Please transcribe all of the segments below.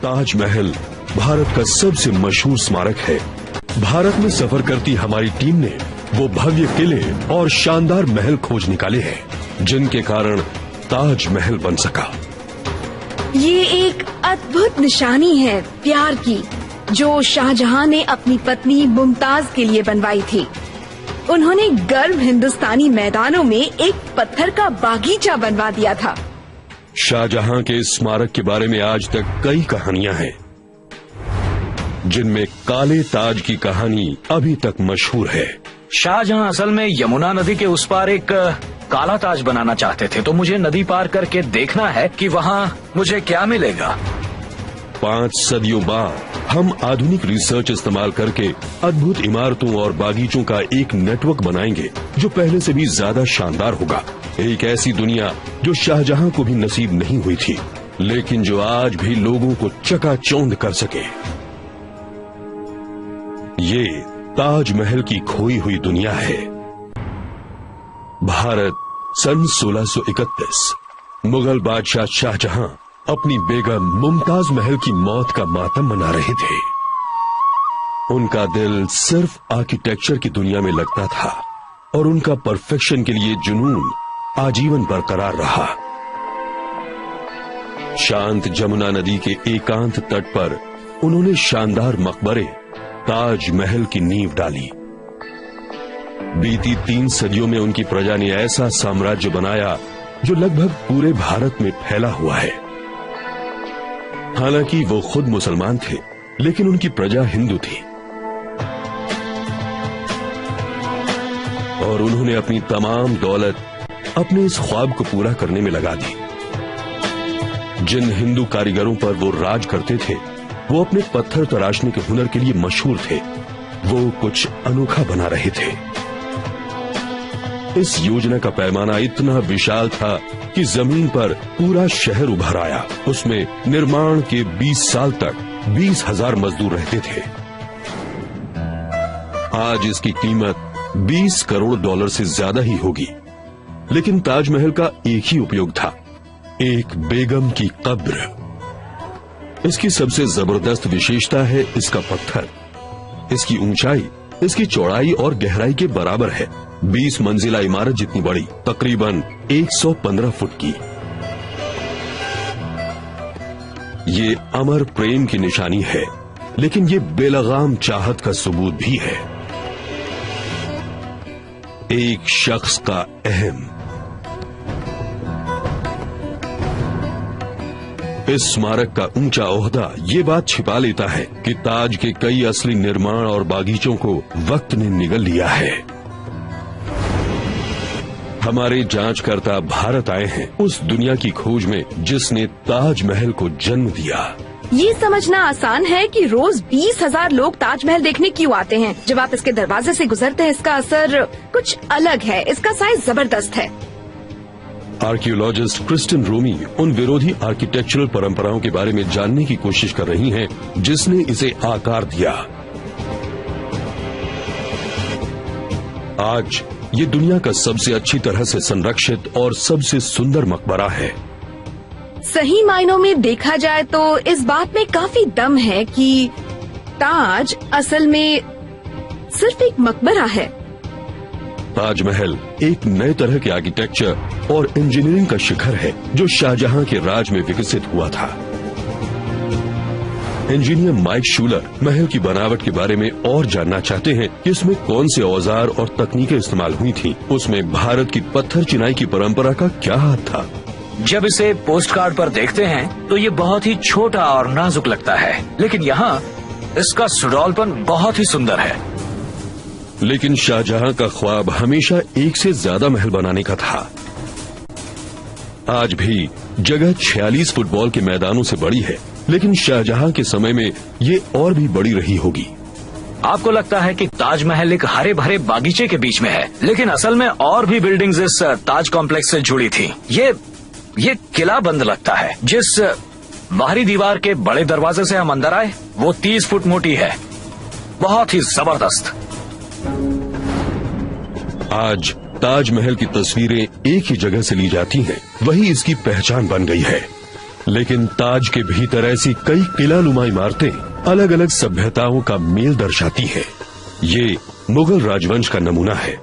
ताजमहल भारत का सबसे मशहूर स्मारक है। भारत में सफर करती हमारी टीम ने वो भव्य किले और शानदार महल खोज निकाले हैं जिनके कारण ताजमहल बन सका। ये एक अद्भुत निशानी है प्यार की, जो शाहजहां ने अपनी पत्नी मुमताज के लिए बनवाई थी। उन्होंने गर्म हिंदुस्तानी मैदानों में एक पत्थर का बागीचा बनवा दिया था। शाहजहां के इस स्मारक के बारे में आज तक कई कहानियां हैं, जिनमें काले ताज की कहानी अभी तक मशहूर है। शाहजहां असल में यमुना नदी के उस पार एक काला ताज बनाना चाहते थे, तो मुझे नदी पार करके देखना है कि वहाँ मुझे क्या मिलेगा। 5 सदियों बाद हम आधुनिक रिसर्च इस्तेमाल करके अद्भुत इमारतों और बागीचों का एक नेटवर्क बनाएंगे जो पहले से भी ज्यादा शानदार होगा। एक ऐसी दुनिया जो शाहजहां को भी नसीब नहीं हुई थी, लेकिन जो आज भी लोगों को चकाचौंध कर सके। ये ताजमहल की खोई हुई दुनिया है। भारत सन 1631। मुगल बादशाह शाहजहां अपनी बेगम मुमताज महल की मौत का मातम मना रहे थे। उनका दिल सिर्फ आर्किटेक्चर की दुनिया में लगता था और उनका परफेक्शन के लिए जुनून आजीवन बरकरार रहा। शांत जमुना नदी के एकांत तट पर उन्होंने शानदार मकबरे ताजमहल की नींव डाली। बीती 3 सदियों में उनकी प्रजा ने ऐसा साम्राज्य बनाया जो लगभग पूरे भारत में फैला हुआ है। हालांकि वो खुद मुसलमान थे, लेकिन उनकी प्रजा हिंदू थी और उन्होंने अपनी तमाम दौलत अपने इस ख्वाब को पूरा करने में लगा दी। जिन हिंदू कारीगरों पर वो राज करते थे, वो अपने पत्थर तराशने के हुनर के लिए मशहूर थे। वो कुछ अनोखा बना रहे थे। इस योजना का पैमाना इतना विशाल था कि जमीन पर पूरा शहर उभर आया। उसमें निर्माण के 20 साल तक 20,000 मजदूर रहते थे। आज इसकी कीमत $20 करोड़ से ज्यादा ही होगी। लेकिन ताजमहल का एक ही उपयोग था, एक बेगम की कब्र। इसकी सबसे जबरदस्त विशेषता है इसका पत्थर। इसकी ऊंचाई इसकी चौड़ाई और गहराई के बराबर है। 20 मंजिला इमारत जितनी बड़ी, तकरीबन 115 फुट की। ये अमर प्रेम की निशानी है, लेकिन ये बेलगाम चाहत का सबूत भी है। एक शख्स का अहम। इस स्मारक का ऊंचा ओहदा ये बात छिपा लेता है कि ताज के कई असली निर्माण और बागीचों को वक्त ने निगल लिया है। हमारे जांचकर्ता भारत आए हैं उस दुनिया की खोज में जिसने ताजमहल को जन्म दिया। ये समझना आसान है कि रोज 20,000 लोग ताजमहल देखने क्यों आते हैं। जब आप इसके दरवाजे से गुजरते हैं, इसका असर कुछ अलग है। इसका साइज जबरदस्त है। आर्कियोलॉजिस्ट क्रिस्टिन रोमी उन विरोधी आर्किटेक्चरल परंपराओं के बारे में जानने की कोशिश कर रही हैं जिसने इसे आकार दिया। आज ये दुनिया का सबसे अच्छी तरह से संरक्षित और सबसे सुंदर मकबरा है। सही मायनों में देखा जाए तो इस बात में काफी दम है कि ताज असल में सिर्फ एक मकबरा है। ताजमहल एक नए तरह के आर्किटेक्चर और इंजीनियरिंग का शिखर है जो शाहजहां के राज में विकसित हुआ था। इंजीनियर माइक शूलर महल की बनावट के बारे में और जानना चाहते हैं कि इसमें कौन से औजार और तकनीकें इस्तेमाल हुई थी। उसमें भारत की पत्थर चिनाई की परंपरा का क्या हाथ था। जब इसे पोस्ट कार्ड पर देखते हैं तो ये बहुत ही छोटा और नाजुक लगता है, लेकिन यहाँ इसका सुडौलपन बहुत ही सुंदर है। लेकिन शाहजहां का ख्वाब हमेशा एक से ज्यादा महल बनाने का था। आज भी जगह 46 फुटबॉल के मैदानों से बड़ी है, लेकिन शाहजहां के समय में ये और भी बड़ी रही होगी। आपको लगता है कि ताजमहल एक हरे भरे बागीचे के बीच में है, लेकिन असल में और भी बिल्डिंग्स इस ताज कॉम्प्लेक्स से जुड़ी थी। ये किला बंद लगता है। जिस बाहरी दीवार के बड़े दरवाजे से हम अंदर आए, वो 30 फुट मोटी है। बहुत ही जबरदस्त। आज ताजमहल की तस्वीरें एक ही जगह से ली जाती हैं, वही इसकी पहचान बन गई है। लेकिन ताज के भीतर ऐसी कई किलानुमा इमारतें अलग अलग सभ्यताओं का मेल दर्शाती हैं। ये मुगल राजवंश का नमूना है।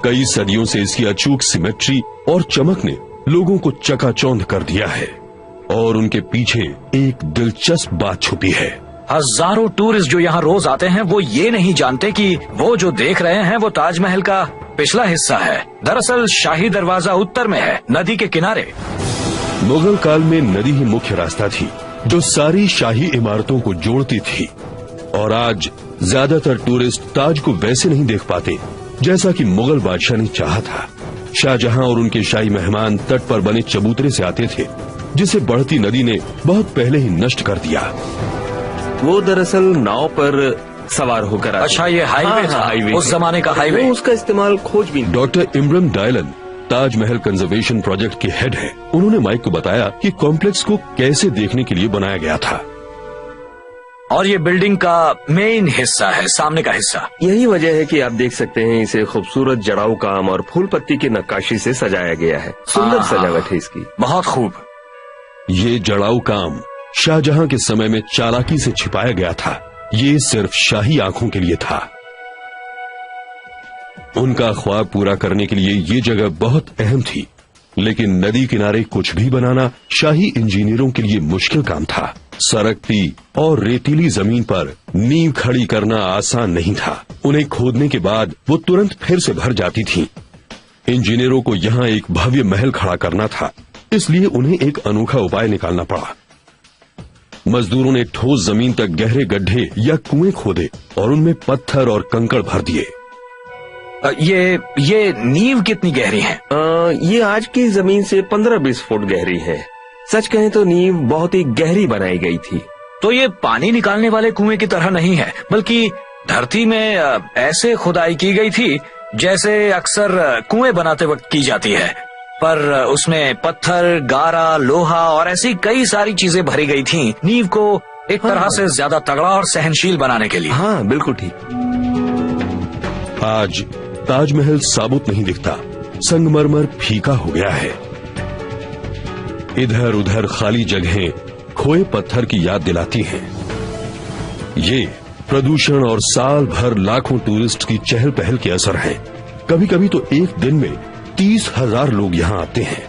कई सदियों से इसकी अचूक सिमेट्री और चमक ने लोगों को चकाचौंध कर दिया है और उनके पीछे एक दिलचस्प बात छुपी है। हजारों टूरिस्ट जो यहाँ रोज आते हैं वो ये नहीं जानते कि वो जो देख रहे हैं वो ताजमहल का पिछला हिस्सा है। दरअसल शाही दरवाजा उत्तर में है, नदी के किनारे। मुगल काल में नदी ही मुख्य रास्ता थी जो सारी शाही इमारतों को जोड़ती थी, और आज ज्यादातर टूरिस्ट ताज को वैसे नहीं देख पाते जैसा कि मुगल बादशाह ने चाहा था। शाहजहां और उनके शाही मेहमान तट पर बने चबूतरे से आते थे, जिसे बढ़ती नदी ने बहुत पहले ही नष्ट कर दिया। वो दरअसल नाव पर सवार होकर आते। अच्छा, ये हाईवे था, हाईवे उस जमाने का हाईवे। वो उसका इस्तेमाल खोजबीन। Doctor Imran Dylan Taj Mahal conservation project के हेड हैं। उन्होंने माइक को बताया कि कॉम्प्लेक्स को कैसे देखने के लिए बनाया गया था। और ये बिल्डिंग का मेन हिस्सा है, सामने का हिस्सा। यही वजह है कि आप देख सकते हैं इसे खूबसूरत जड़ाऊ काम और फूल पत्ती की नक्काशी से सजाया गया है। सुंदर सजावट है इसकी। बहुत खूब। ये जड़ाऊ काम शाहजहां के समय में चालाकी से छिपाया गया था। ये सिर्फ शाही आंखों के लिए था। उनका ख्वाब पूरा करने के लिए ये जगह बहुत अहम थी, लेकिन नदी किनारे कुछ भी बनाना शाही इंजीनियरों के लिए मुश्किल काम था। सरकती और रेतीली जमीन पर नींव खड़ी करना आसान नहीं था। उन्हें खोदने के बाद वो तुरंत फिर से भर जाती थी। इंजीनियरों को यहाँ एक भव्य महल खड़ा करना था, इसलिए उन्हें एक अनोखा उपाय निकालना पड़ा। मजदूरों ने ठोस जमीन तक गहरे गड्ढे या कुएं खोदे और उनमें पत्थर और कंकड़ भर दिए। ये नींव कितनी गहरी है? ये आज की जमीन से 15-20 फुट गहरी है। सच कहें तो नींव बहुत ही गहरी बनाई गई थी। तो ये पानी निकालने वाले कुएं की तरह नहीं है, बल्कि धरती में ऐसे खुदाई की गई थी जैसे अक्सर कुएं बनाते वक्त की जाती है, पर उसमें पत्थर, गारा, लोहा और ऐसी कई सारी चीजें भरी गई थीं नींव को एक तरह से ज्यादा तगड़ा और सहनशील बनाने के लिए। हाँ, बिल्कुल ठीक। आज ताजमहल साबुत नहीं दिखता, संगमरमर फीका हो गया है। इधर उधर खाली जगहें खोए पत्थर की याद दिलाती हैं। ये प्रदूषण और साल भर लाखों टूरिस्ट की चहल पहल के असर है। कभी कभी तो एक दिन में 30,000 लोग यहाँ आते हैं।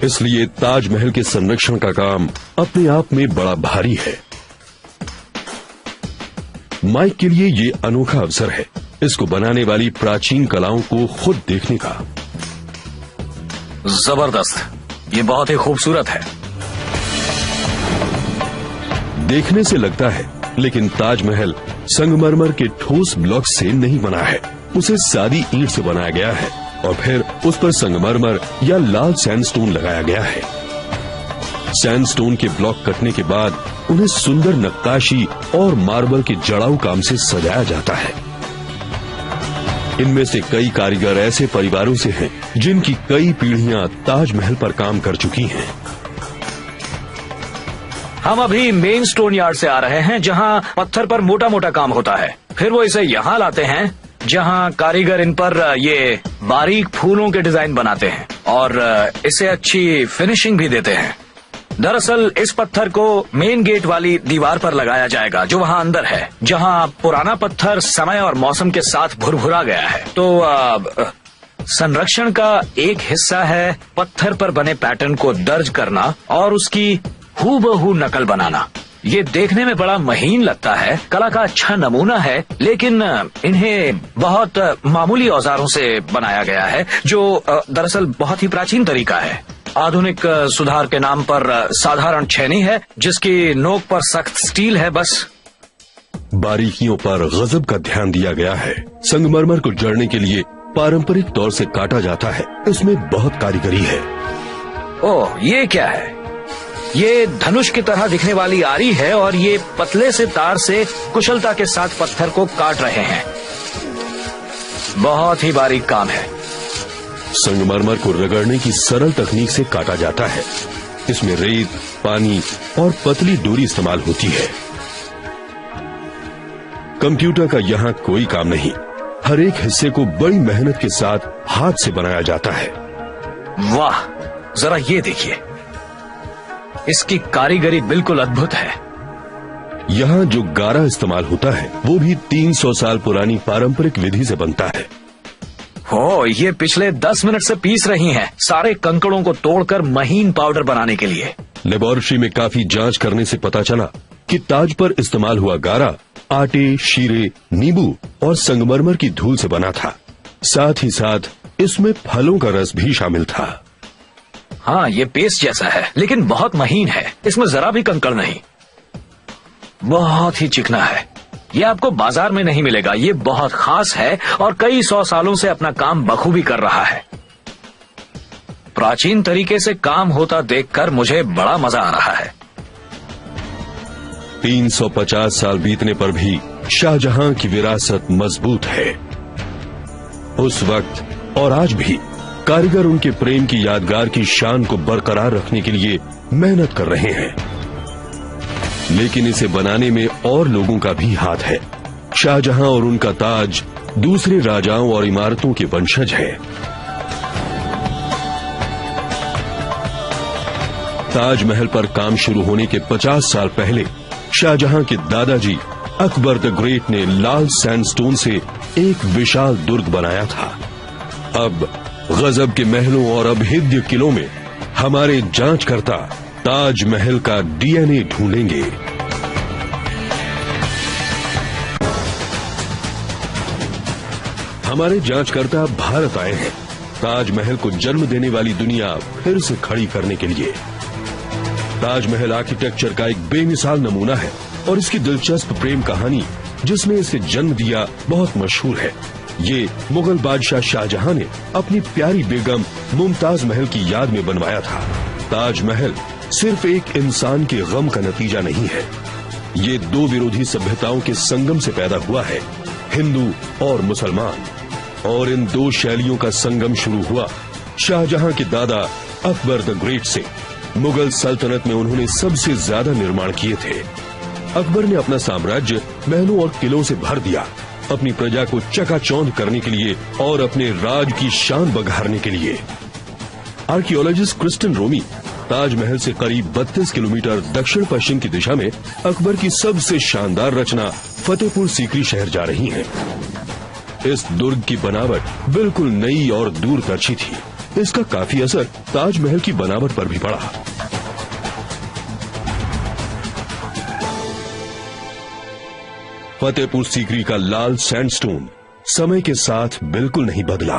इसलिए ताजमहल के संरक्षण का काम अपने आप में बड़ा भारी है। माइक के लिए ये अनोखा अवसर है इसको बनाने वाली प्राचीन कलाओं को खुद देखने का। जबरदस्त, ये बहुत ही खूबसूरत है। देखने से लगता है, लेकिन ताजमहल संगमरमर के ठोस ब्लॉक से नहीं बना है। उसे सादी ईंट से बनाया गया है और फिर उस पर संगमरमर या लाल सैंडस्टोन लगाया गया है। सैंडस्टोन के ब्लॉक कटने के बाद उन्हें सुंदर नक्काशी और मार्बल के जड़ाऊ काम से सजाया जाता है। इनमें से कई कारीगर ऐसे परिवारों से हैं जिनकी कई पीढ़ियां ताजमहल पर काम कर चुकी हैं। हम अभी मेन स्टोन यार्ड से आ रहे हैं, जहां पत्थर पर मोटा मोटा काम होता है। फिर वो इसे यहाँ लाते हैं जहां कारीगर इन पर ये बारीक फूलों के डिजाइन बनाते हैं और इसे अच्छी फिनिशिंग भी देते हैं। दरअसल इस पत्थर को मेन गेट वाली दीवार पर लगाया जाएगा जो वहां अंदर है, जहां पुराना पत्थर समय और मौसम के साथ भुरभुरा गया है। तो संरक्षण का एक हिस्सा है पत्थर पर बने पैटर्न को दर्ज करना और उसकी हूबहू नकल बनाना। ये देखने में बड़ा महीन लगता है, कला का अच्छा नमूना है, लेकिन इन्हें बहुत मामूली औजारों से बनाया गया है, जो दरअसल बहुत ही प्राचीन तरीका है। आधुनिक सुधार के नाम पर साधारण छेनी है जिसकी नोक पर सख्त स्टील है। बस बारीकियों पर गजब का ध्यान दिया गया है। संगमरमर को जड़ने के लिए पारंपरिक तौर से काटा जाता है। इसमें बहुत कारीगरी है। ओह, ये क्या है? ये धनुष की तरह दिखने वाली आरी है और ये पतले से तार से कुशलता के साथ पत्थर को काट रहे हैं। बहुत ही बारीक काम है। संगमरमर को रगड़ने की सरल तकनीक से काटा जाता है। इसमें रेत, पानी और पतली डोरी इस्तेमाल होती है। कंप्यूटर का यहाँ कोई काम नहीं। हर एक हिस्से को बड़ी मेहनत के साथ हाथ से बनाया जाता है। वाह, जरा ये देखिए, इसकी कारीगरी बिल्कुल अद्भुत है। यहाँ जो गारा इस्तेमाल होता है वो भी 300 साल पुरानी पारंपरिक विधि से बनता है। हो, ये पिछले 10 मिनट से पीस रही हैं, सारे कंकड़ों को तोड़कर महीन पाउडर बनाने के लिए। लेबोरेटरी में काफी जांच करने से पता चला कि ताज पर इस्तेमाल हुआ गारा आटे, शीरे, नींबू और संगमरमर की धूल से बना था। साथ ही साथ इसमें फलों का रस भी शामिल था। हाँ, ये पेस्ट जैसा है लेकिन बहुत महीन है, इसमें जरा भी कंकड़ नहीं। बहुत ही चिकना है, ये आपको बाजार में नहीं मिलेगा। ये बहुत खास है और कई 100 सालों से अपना काम बखूबी कर रहा है। प्राचीन तरीके से काम होता देखकर मुझे बड़ा मजा आ रहा है। 350 साल बीतने पर भी शाहजहां की विरासत मजबूत है। उस वक्त और आज भी कारीगर उनके प्रेम की यादगार की शान को बरकरार रखने के लिए मेहनत कर रहे हैं। लेकिन इसे बनाने में और लोगों का भी हाथ है। शाहजहां और उनका ताज दूसरे राजाओं और इमारतों के वंशज है। ताजमहल पर काम शुरू होने के 50 साल पहले शाहजहां के दादाजी अकबर द ग्रेट ने लाल सैंडस्टोन से एक विशाल दुर्ग बनाया था। अब गजब के महलों और अभेद्य किलों में हमारे जांचकर्ता ताजमहल का डीएनए ढूंढेंगे। हमारे जांचकर्ता भारत आए हैं ताजमहल को जन्म देने वाली दुनिया फिर से खड़ी करने के लिए। ताजमहल आर्किटेक्चर का एक बेमिसाल नमूना है और इसकी दिलचस्प प्रेम कहानी जिसने इसे जन्म दिया बहुत मशहूर है। ये मुगल बादशाह शाहजहां ने अपनी प्यारी बेगम मुमताज महल की याद में बनवाया था। ताजमहल सिर्फ एक इंसान के गम का नतीजा नहीं है, ये दो विरोधी सभ्यताओं के संगम से पैदा हुआ है, हिंदू और मुसलमान। और इन दो शैलियों का संगम शुरू हुआ शाहजहां के दादा अकबर द ग्रेट से। मुगल सल्तनत में उन्होंने सबसे ज्यादा निर्माण किए थे। अकबर ने अपना साम्राज्य महलों और किलों से भर दिया, अपनी प्रजा को चकाचौंध करने के लिए और अपने राज की शान बघारने के लिए। आर्कियोलॉजिस्ट क्रिस्टन रोमी ताजमहल से करीब 32 किलोमीटर दक्षिण पश्चिम की दिशा में अकबर की सबसे शानदार रचना फतेहपुर सीकरी शहर जा रही हैं। इस दुर्ग की बनावट बिल्कुल नई और दूरदर्शी थी। इसका काफी असर ताजमहल की बनावट पर भी पड़ा। फतेहपुर सीकरी का लाल सैंडस्टोन समय के साथ बिल्कुल नहीं बदला।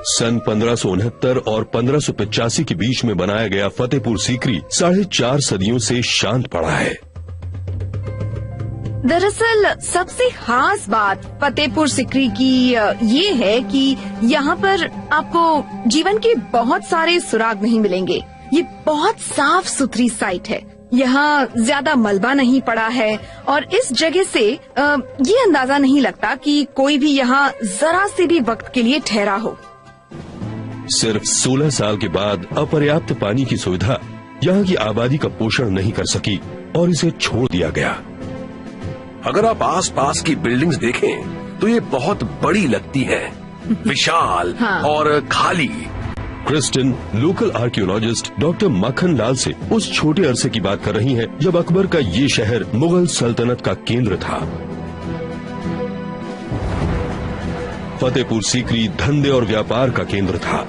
सन 1569 और 1585 के बीच में बनाया गया फतेहपुर सीकरी 4.5 सदियों से शांत पड़ा है। दरअसल सबसे खास बात फतेहपुर सीकरी की ये है कि यहाँ पर आपको जीवन के बहुत सारे सुराग नहीं मिलेंगे। ये बहुत साफ सुथरी साइट है, यहाँ ज्यादा मलबा नहीं पड़ा है और इस जगह से ये अंदाजा नहीं लगता कि कोई भी यहाँ जरा से भी वक्त के लिए ठहरा हो। सिर्फ 16 साल के बाद अपर्याप्त पानी की सुविधा यहाँ की आबादी का पोषण नहीं कर सकी और इसे छोड़ दिया गया। अगर आप आसपास की बिल्डिंग्स देखें तो ये बहुत बड़ी लगती हैं, विशाल हाँ। और खाली। क्रिस्टन लोकल आर्कियोलॉजिस्ट डॉक्टर मक्खन लाल से उस छोटे अरसे की बात कर रही हैं जब अकबर का ये शहर मुगल सल्तनत का केंद्र था। फतेहपुर सीकरी धंधे और व्यापार का केंद्र था।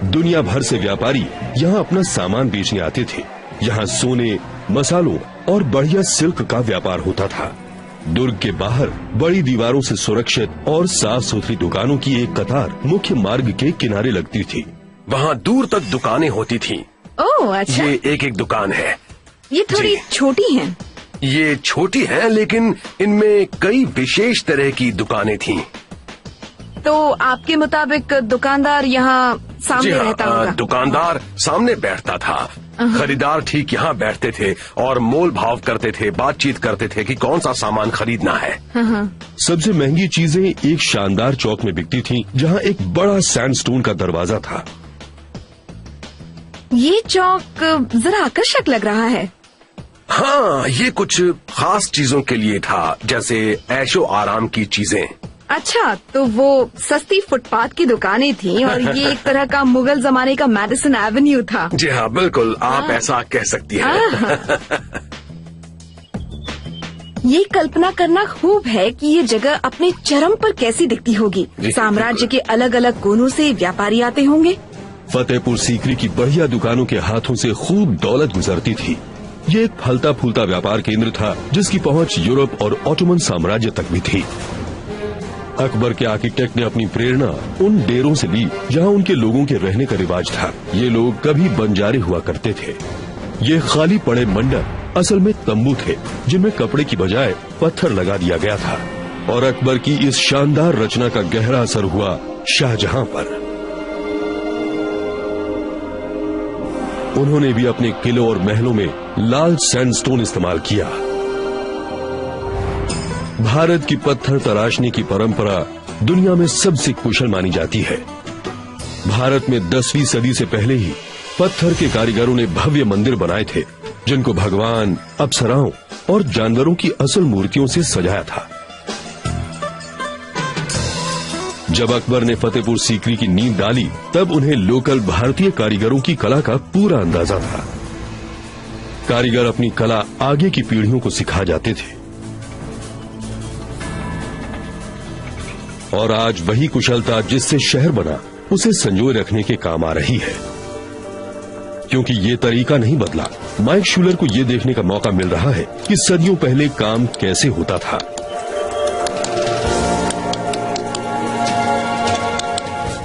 दुनिया भर से व्यापारी यहाँ अपना सामान बेचने आते थे। यहाँ सोने, मसालों और बढ़िया सिल्क का व्यापार होता था। दुर्ग के बाहर बड़ी दीवारों से सुरक्षित और साफ सुथरी दुकानों की एक कतार मुख्य मार्ग के किनारे लगती थी। वहाँ दूर तक दुकानें होती थीं। ओह अच्छा, ये एक एक दुकान है। ये थोड़ी जी। छोटी हैं। ये छोटी हैं लेकिन इनमें कई विशेष तरह की दुकानें थीं। तो आपके मुताबिक दुकानदार यहाँ सामने जी हाँ, रहता होगा? दुकानदार सामने बैठता था, खरीदार ठीक यहाँ बैठते थे और मोल भाव करते थे, बातचीत करते थे कि कौन सा सामान खरीदना है। सबसे महंगी चीजें एक शानदार चौक में बिकती थीं, जहाँ एक बड़ा सैंडस्टोन का दरवाजा था। ये चौक जरा आकर्षक लग रहा है। हाँ, ये कुछ खास चीजों के लिए था, जैसे ऐशो आराम की चीजें। अच्छा, तो वो सस्ती फुटपाथ की दुकानें थी और ये एक तरह का मुगल जमाने का मैडिसन एवेन्यू था। जी हाँ, बिल्कुल, आप ऐसा कह सकती हैं। ये कल्पना करना खूब है कि ये जगह अपने चरम पर कैसी दिखती होगी। साम्राज्य के अलग अलग कोनों से व्यापारी आते होंगे। फतेहपुर सीकरी की बढ़िया दुकानों के हाथों से खूब दौलत गुजरती थी। ये एक फलता फूलता व्यापार केंद्र था जिसकी पहुंच यूरोप और ऑटोमन साम्राज्य तक भी थी। अकबर के आर्किटेक्ट ने अपनी प्रेरणा उन डेरों से ली जहां उनके लोगों के रहने का रिवाज था। ये लोग कभी बंजारे हुआ करते थे। ये खाली पड़े मंडप असल में तंबू थे जिनमें कपड़े की बजाय पत्थर लगा दिया गया था। और अकबर की इस शानदार रचना का गहरा असर हुआ शाहजहां पर। उन्होंने भी अपने किलों और महलों में लाल सैंडस्टोन इस्तेमाल किया। भारत की पत्थर तराशने की परंपरा दुनिया में सबसे कुशल मानी जाती है। भारत में 10वीं सदी से पहले ही पत्थर के कारीगरों ने भव्य मंदिर बनाए थे जिनको भगवान, अप्सराओं और जानवरों की असल मूर्तियों से सजाया था। जब अकबर ने फतेहपुर सीकरी की नींव डाली तब उन्हें लोकल भारतीय कारीगरों की कला का पूरा अंदाजा था। कारीगर अपनी कला आगे की पीढ़ियों को सिखा जाते थे और आज वही कुशलता जिससे शहर बना उसे संजोए रखने के काम आ रही है। क्योंकि ये तरीका नहीं बदला, माइक शूलर को ये देखने का मौका मिल रहा है कि सदियों पहले काम कैसे होता था।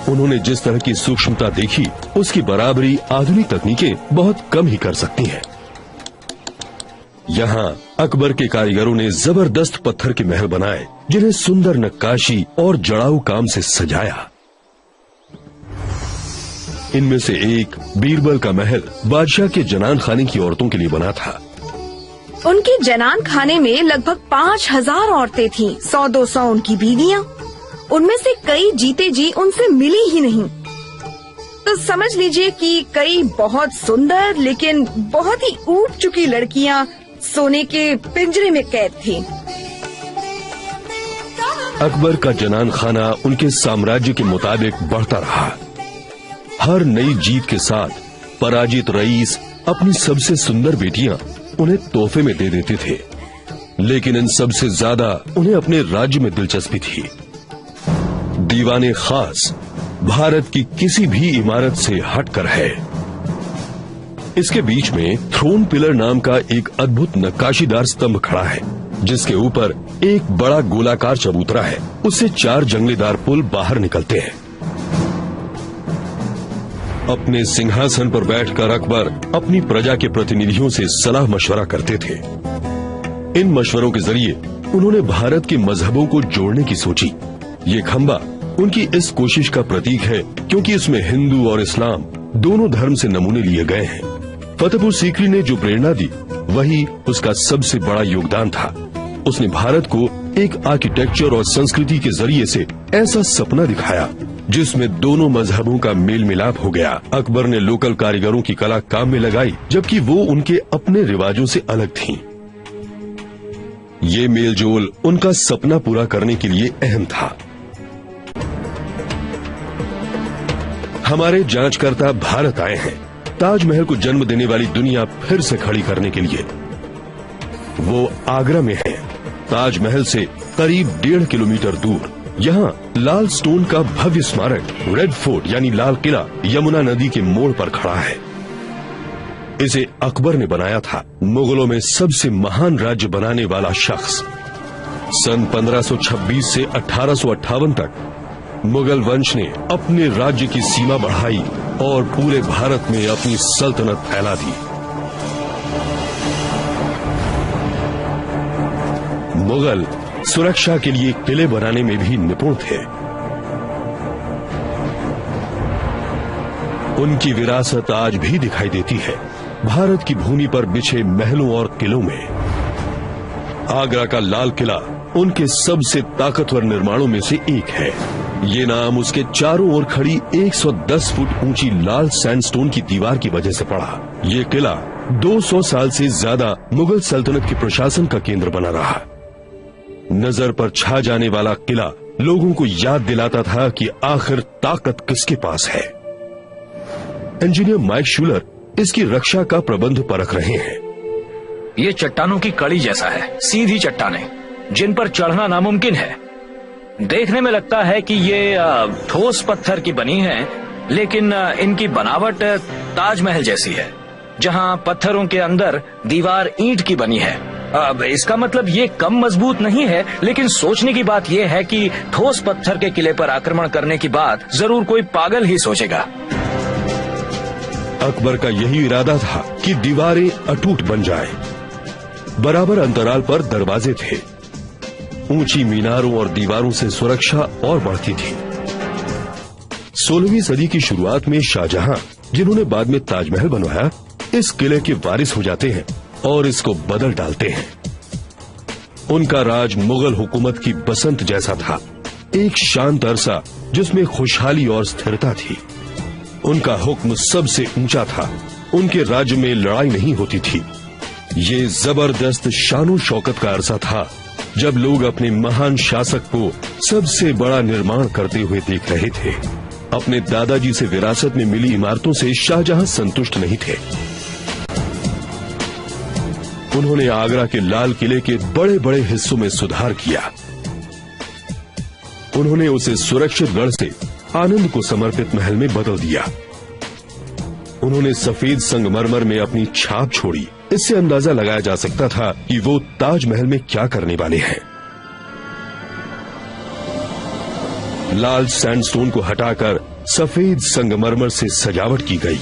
उन्होंने जिस तरह की सूक्ष्मता देखी उसकी बराबरी आधुनिक तकनीकें बहुत कम ही कर सकती हैं। यहाँ अकबर के कारीगरों ने जबरदस्त पत्थर के महल बनाए जिन्हें सुंदर नक्काशी और जड़ाऊ काम से सजाया। इनमें से एक बीरबल का महल बादशाह के जनान खाने की औरतों के लिए बना था। उनके जनान खाने में लगभग 5000 औरतें थीं, 100-200 उनकी बीवियां। उनमें से कई जीते जी उनसे मिली ही नहीं। तो समझ लीजिए कि कई बहुत सुंदर लेकिन बहुत ही ऊब चुकी लड़कियां सोने के पिंजरे में कैद थी। अकबर का जनान खाना उनके साम्राज्य के मुताबिक बढ़ता रहा। हर नई जीत के साथ पराजित रईस अपनी सबसे सुंदर बेटियां उन्हें तोहफे में दे देते थे। लेकिन इन सबसे ज्यादा उन्हें अपने राज्य में दिलचस्पी थी। दीवाने खास भारत की किसी भी इमारत से हटकर है। इसके बीच में थ्रोन पिलर नाम का एक अद्भुत नक्काशीदार स्तंभ खड़ा है जिसके ऊपर एक बड़ा गोलाकार चबूतरा है। उससे 4 जंगलेदार पुल बाहर निकलते हैं। अपने सिंहासन पर बैठकर अकबर अपनी प्रजा के प्रतिनिधियों से सलाह मशवरा करते थे। इन मशवरों के जरिए उन्होंने भारत के मजहबों को जोड़ने की सोची। ये खंबा उनकी इस कोशिश का प्रतीक है क्योंकि इसमें हिंदू और इस्लाम दोनों धर्म से नमूने लिए गए हैं। फतेहपुर सीकरी ने जो प्रेरणा दी वही उसका सबसे बड़ा योगदान था। उसने भारत को एक आर्किटेक्चर और संस्कृति के जरिए से ऐसा सपना दिखाया जिसमें दोनों मजहबों का मेल मिलाप हो गया। अकबर ने लोकल कारीगरों की कला काम में लगाई जबकि वो उनके अपने रिवाजों से अलग थीं। ये मेलजोल उनका सपना पूरा करने के लिए अहम था। हमारे जांचकर्ता भारत आए हैं ताजमहल को जन्म देने वाली दुनिया फिर से खड़ी करने के लिए। वो आगरा में है। ताजमहल से करीब 1.5 किलोमीटर दूर यहाँ लाल स्टोन का भव्य स्मारक रेड फोर्ट यानी लाल किला यमुना नदी के मोड़ पर खड़ा है। इसे अकबर ने बनाया था, मुगलों में सबसे महान राज्य बनाने वाला शख्स। सन 1526 से 1858 तक मुगल वंश ने अपने राज्य की सीमा बढ़ाई और पूरे भारत में अपनी सल्तनत फैला दी। मुगल सुरक्षा के लिए किले बनाने में भी निपुण थे। उनकी विरासत आज भी दिखाई देती है भारत की भूमि पर बिछे महलों और किलों में। आगरा का लाल किला उनके सबसे ताकतवर निर्माणों में से एक है। ये नाम उसके चारों ओर खड़ी 110 फुट ऊंची लाल सैंडस्टोन की दीवार की वजह से पड़ा। ये किला 200 साल से ज्यादा मुगल सल्तनत के प्रशासन का केंद्र बना रहा। नजर पर छा जाने वाला किला लोगों को याद दिलाता था कि आखिर ताकत किसके पास है। इंजीनियर माइक शूलर इसकी रक्षा का प्रबंध परख रहे हैं। ये चट्टानों की कड़ी जैसा है, सीधी चट्टानें जिन पर चढ़ना नामुमकिन है। देखने में लगता है कि ये ठोस पत्थर की बनी है, लेकिन इनकी बनावट ताजमहल जैसी है, जहां पत्थरों के अंदर दीवार ईंट की बनी है। अब इसका मतलब ये कम मजबूत नहीं है, लेकिन सोचने की बात यह है कि ठोस पत्थर के किले पर आक्रमण करने की बात जरूर कोई पागल ही सोचेगा। अकबर का यही इरादा था कि दीवारें अटूट बन जाएं। बराबर अंतराल पर दरवाजे थे। ऊंची मीनारों और दीवारों से सुरक्षा और बढ़ती थी। 16वीं सदी की शुरुआत में शाहजहां, जिन्होंने बाद में ताजमहल बनवाया, इस किले के वारिस हो जाते हैं और इसको बदल डालते हैं। उनका राज मुगल हुकूमत की बसंत जैसा था, एक शांत अरसा जिसमें खुशहाली और स्थिरता थी। उनका हुक्म सबसे ऊंचा था। उनके राज्य में लड़ाई नहीं होती थी। ये जबरदस्त शानो शौकत का अरसा था जब लोग अपने महान शासक को सबसे बड़ा निर्माण करते हुए देख रहे थे। अपने दादाजी से विरासत में मिली इमारतों से शाहजहां संतुष्ट नहीं थे। उन्होंने आगरा के लाल किले के बड़े बड़े हिस्सों में सुधार किया। उन्होंने उसे सुरक्षित गढ़ से आनंद को समर्पित महल में बदल दिया। उन्होंने सफेद संगमरमर में अपनी छाप छोड़ी। इससे अंदाजा लगाया जा सकता था कि वो ताजमहल में क्या करने वाले हैं। लाल सैंडस्टोन को हटाकर सफेद संगमरमर से सजावट की गई।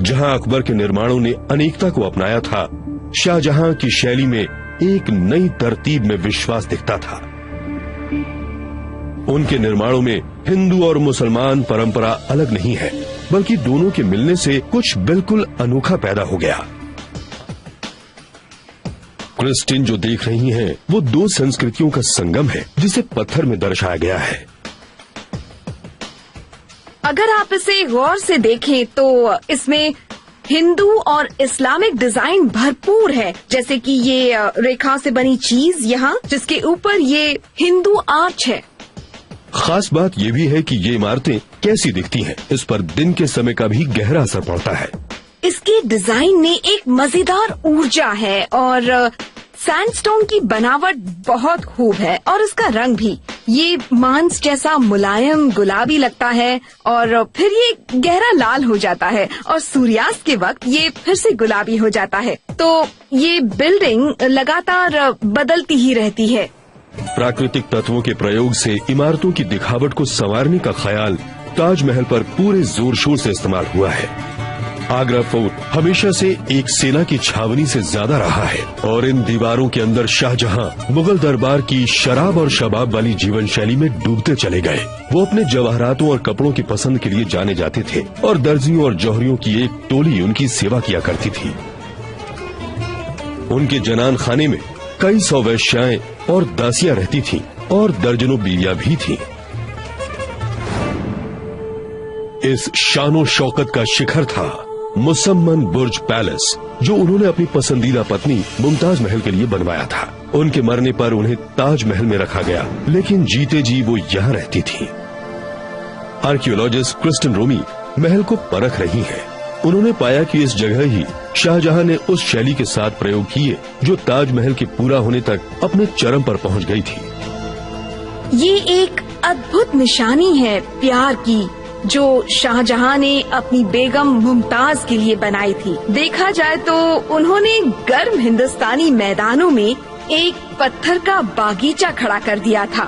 जहां अकबर के निर्माणों ने अनेकता को अपनाया था, शाहजहां की शैली में एक नई तरतीब में विश्वास दिखता था। उनके निर्माणों में हिंदू और मुसलमान परंपरा अलग नहीं है, बल्कि दोनों के मिलने से कुछ बिल्कुल अनोखा पैदा हो गया। क्रिस्टिन जो देख रही हैं, वो दो संस्कृतियों का संगम है जिसे पत्थर में दर्शाया गया है। अगर आप इसे गौर से देखें तो इसमें हिंदू और इस्लामिक डिजाइन भरपूर है, जैसे कि ये रेखा से बनी चीज यहाँ, जिसके ऊपर ये हिंदू आर्च है। खास बात यह भी है कि ये इमारतें कैसी दिखती हैं, इस पर दिन के समय का भी गहरा असर पड़ता है। इसके डिजाइन में एक मजेदार ऊर्जा है और सैंडस्टोन की बनावट बहुत खूब है और इसका रंग भी। ये मांस जैसा मुलायम गुलाबी लगता है और फिर ये गहरा लाल हो जाता है और सूर्यास्त के वक्त ये फिर से गुलाबी हो जाता है। तो ये बिल्डिंग लगातार बदलती ही रहती है। प्राकृतिक तत्वों के प्रयोग से इमारतों की दिखावट को संवारने का ख्याल ताजमहल पर पूरे जोर शोर से इस्तेमाल हुआ है। आगरा फोर्ट हमेशा से एक सेना की छावनी से ज्यादा रहा है और इन दीवारों के अंदर शाहजहां मुगल दरबार की शराब और शबाब वाली जीवन शैली में डूबते चले गए। वो अपने जवाहरातों और कपड़ों की पसंद के लिए जाने जाते थे और दर्जियों और जौहरियों की एक टोली उनकी सेवा किया करती थी। उनके जनान खाने में कई सौ वेश्याएं और दासियां रहती थीं और दर्जनों बीवियां भी थीं। इस शानो शौकत का शिखर था मुसम्मन बुर्ज पैलेस, जो उन्होंने अपनी पसंदीदा पत्नी मुमताज महल के लिए बनवाया था। उनके मरने पर उन्हें ताजमहल में रखा गया, लेकिन जीते जी वो यहाँ रहती थी। आर्कियोलॉजिस्ट क्रिस्टिन रोमी महल को परख रही हैं। उन्होंने पाया कि इस जगह ही शाहजहां ने उस शैली के साथ प्रयोग किए जो ताजमहल के पूरा होने तक अपने चरम पर पहुंच गई थी। ये एक अद्भुत निशानी है प्यार की, जो शाहजहां ने अपनी बेगम मुमताज के लिए बनाई थी। देखा जाए तो उन्होंने गर्म हिंदुस्तानी मैदानों में एक पत्थर का बागीचा खड़ा कर दिया था।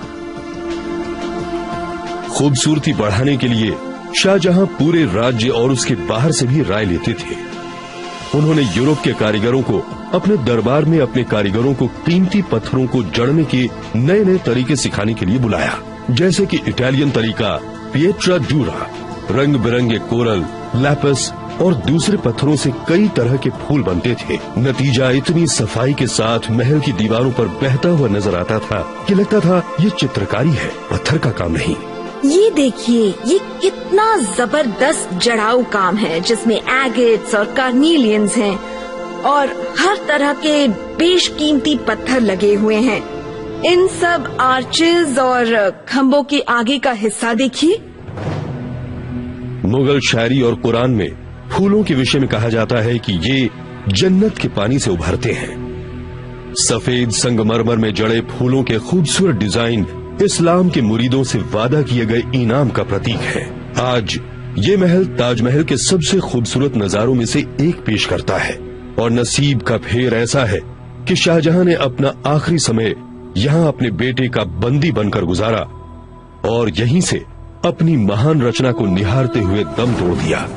खूबसूरती बढ़ाने के लिए शाहजहां पूरे राज्य और उसके बाहर से भी राय लेते थे। उन्होंने यूरोप के कारीगरों को अपने दरबार में अपने कारीगरों को कीमती पत्थरों को जड़ने के नए नए तरीके सिखाने के लिए बुलाया, जैसे कि इटालियन तरीका पिएट्रा डूरा, रंग बिरंगे कोरल, लैपस और दूसरे पत्थरों से कई तरह के फूल बनते थे। नतीजा इतनी सफाई के साथ महल की दीवारों पर बहता हुआ नजर आता था कि लगता था ये चित्रकारी है, पत्थर का काम नहीं। ये देखिए, ये कितना जबरदस्त जड़ाऊ काम है जिसमें एगेट्स और कार्नीलियंस हैं और हर तरह के बेशकीमती पत्थर लगे हुए हैं। इन सब आर्चेज और खंभों के आगे का हिस्सा देखिए। मुगल शायरी और कुरान में फूलों के विषय में कहा जाता है कि ये जन्नत के पानी से उभरते हैं। सफेद संगमरमर में जड़े फूलों के खूबसूरत डिजाइन इस्लाम के मुरीदों से वादा किए गए इनाम का प्रतीक है। आज ये महल ताजमहल के सबसे खूबसूरत नजारों में से एक पेश करता है और नसीब का फेर ऐसा है कि शाहजहां ने अपना आखिरी समय यहाँ अपने बेटे का बंदी बनकर गुजारा और यहीं से अपनी महान रचना को निहारते हुए दम तोड़ दिया।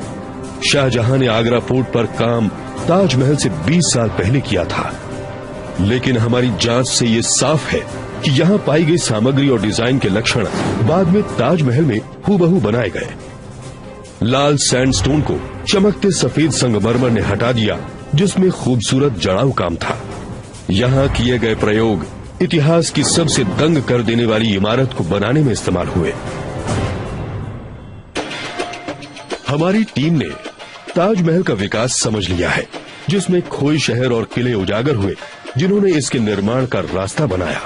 शाहजहां ने आगरा फोर्ट पर काम ताजमहल से 20 साल पहले किया था, लेकिन हमारी जांच से ये साफ है कि यहाँ पाई गई सामग्री और डिजाइन के लक्षण बाद में ताजमहल में हूबहू बनाए गए। लाल सैंडस्टोन को चमकते सफेद संगमरमर ने हटा दिया जिसमें खूबसूरत जड़ाऊ काम था। यहाँ किए गए प्रयोग इतिहास की सबसे दंग कर देने वाली इमारत को बनाने में इस्तेमाल हुए। हमारी टीम ने ताजमहल का विकास समझ लिया है, जिसमें खोए शहर और किले उजागर हुए जिन्होंने इसके निर्माण का रास्ता बनाया।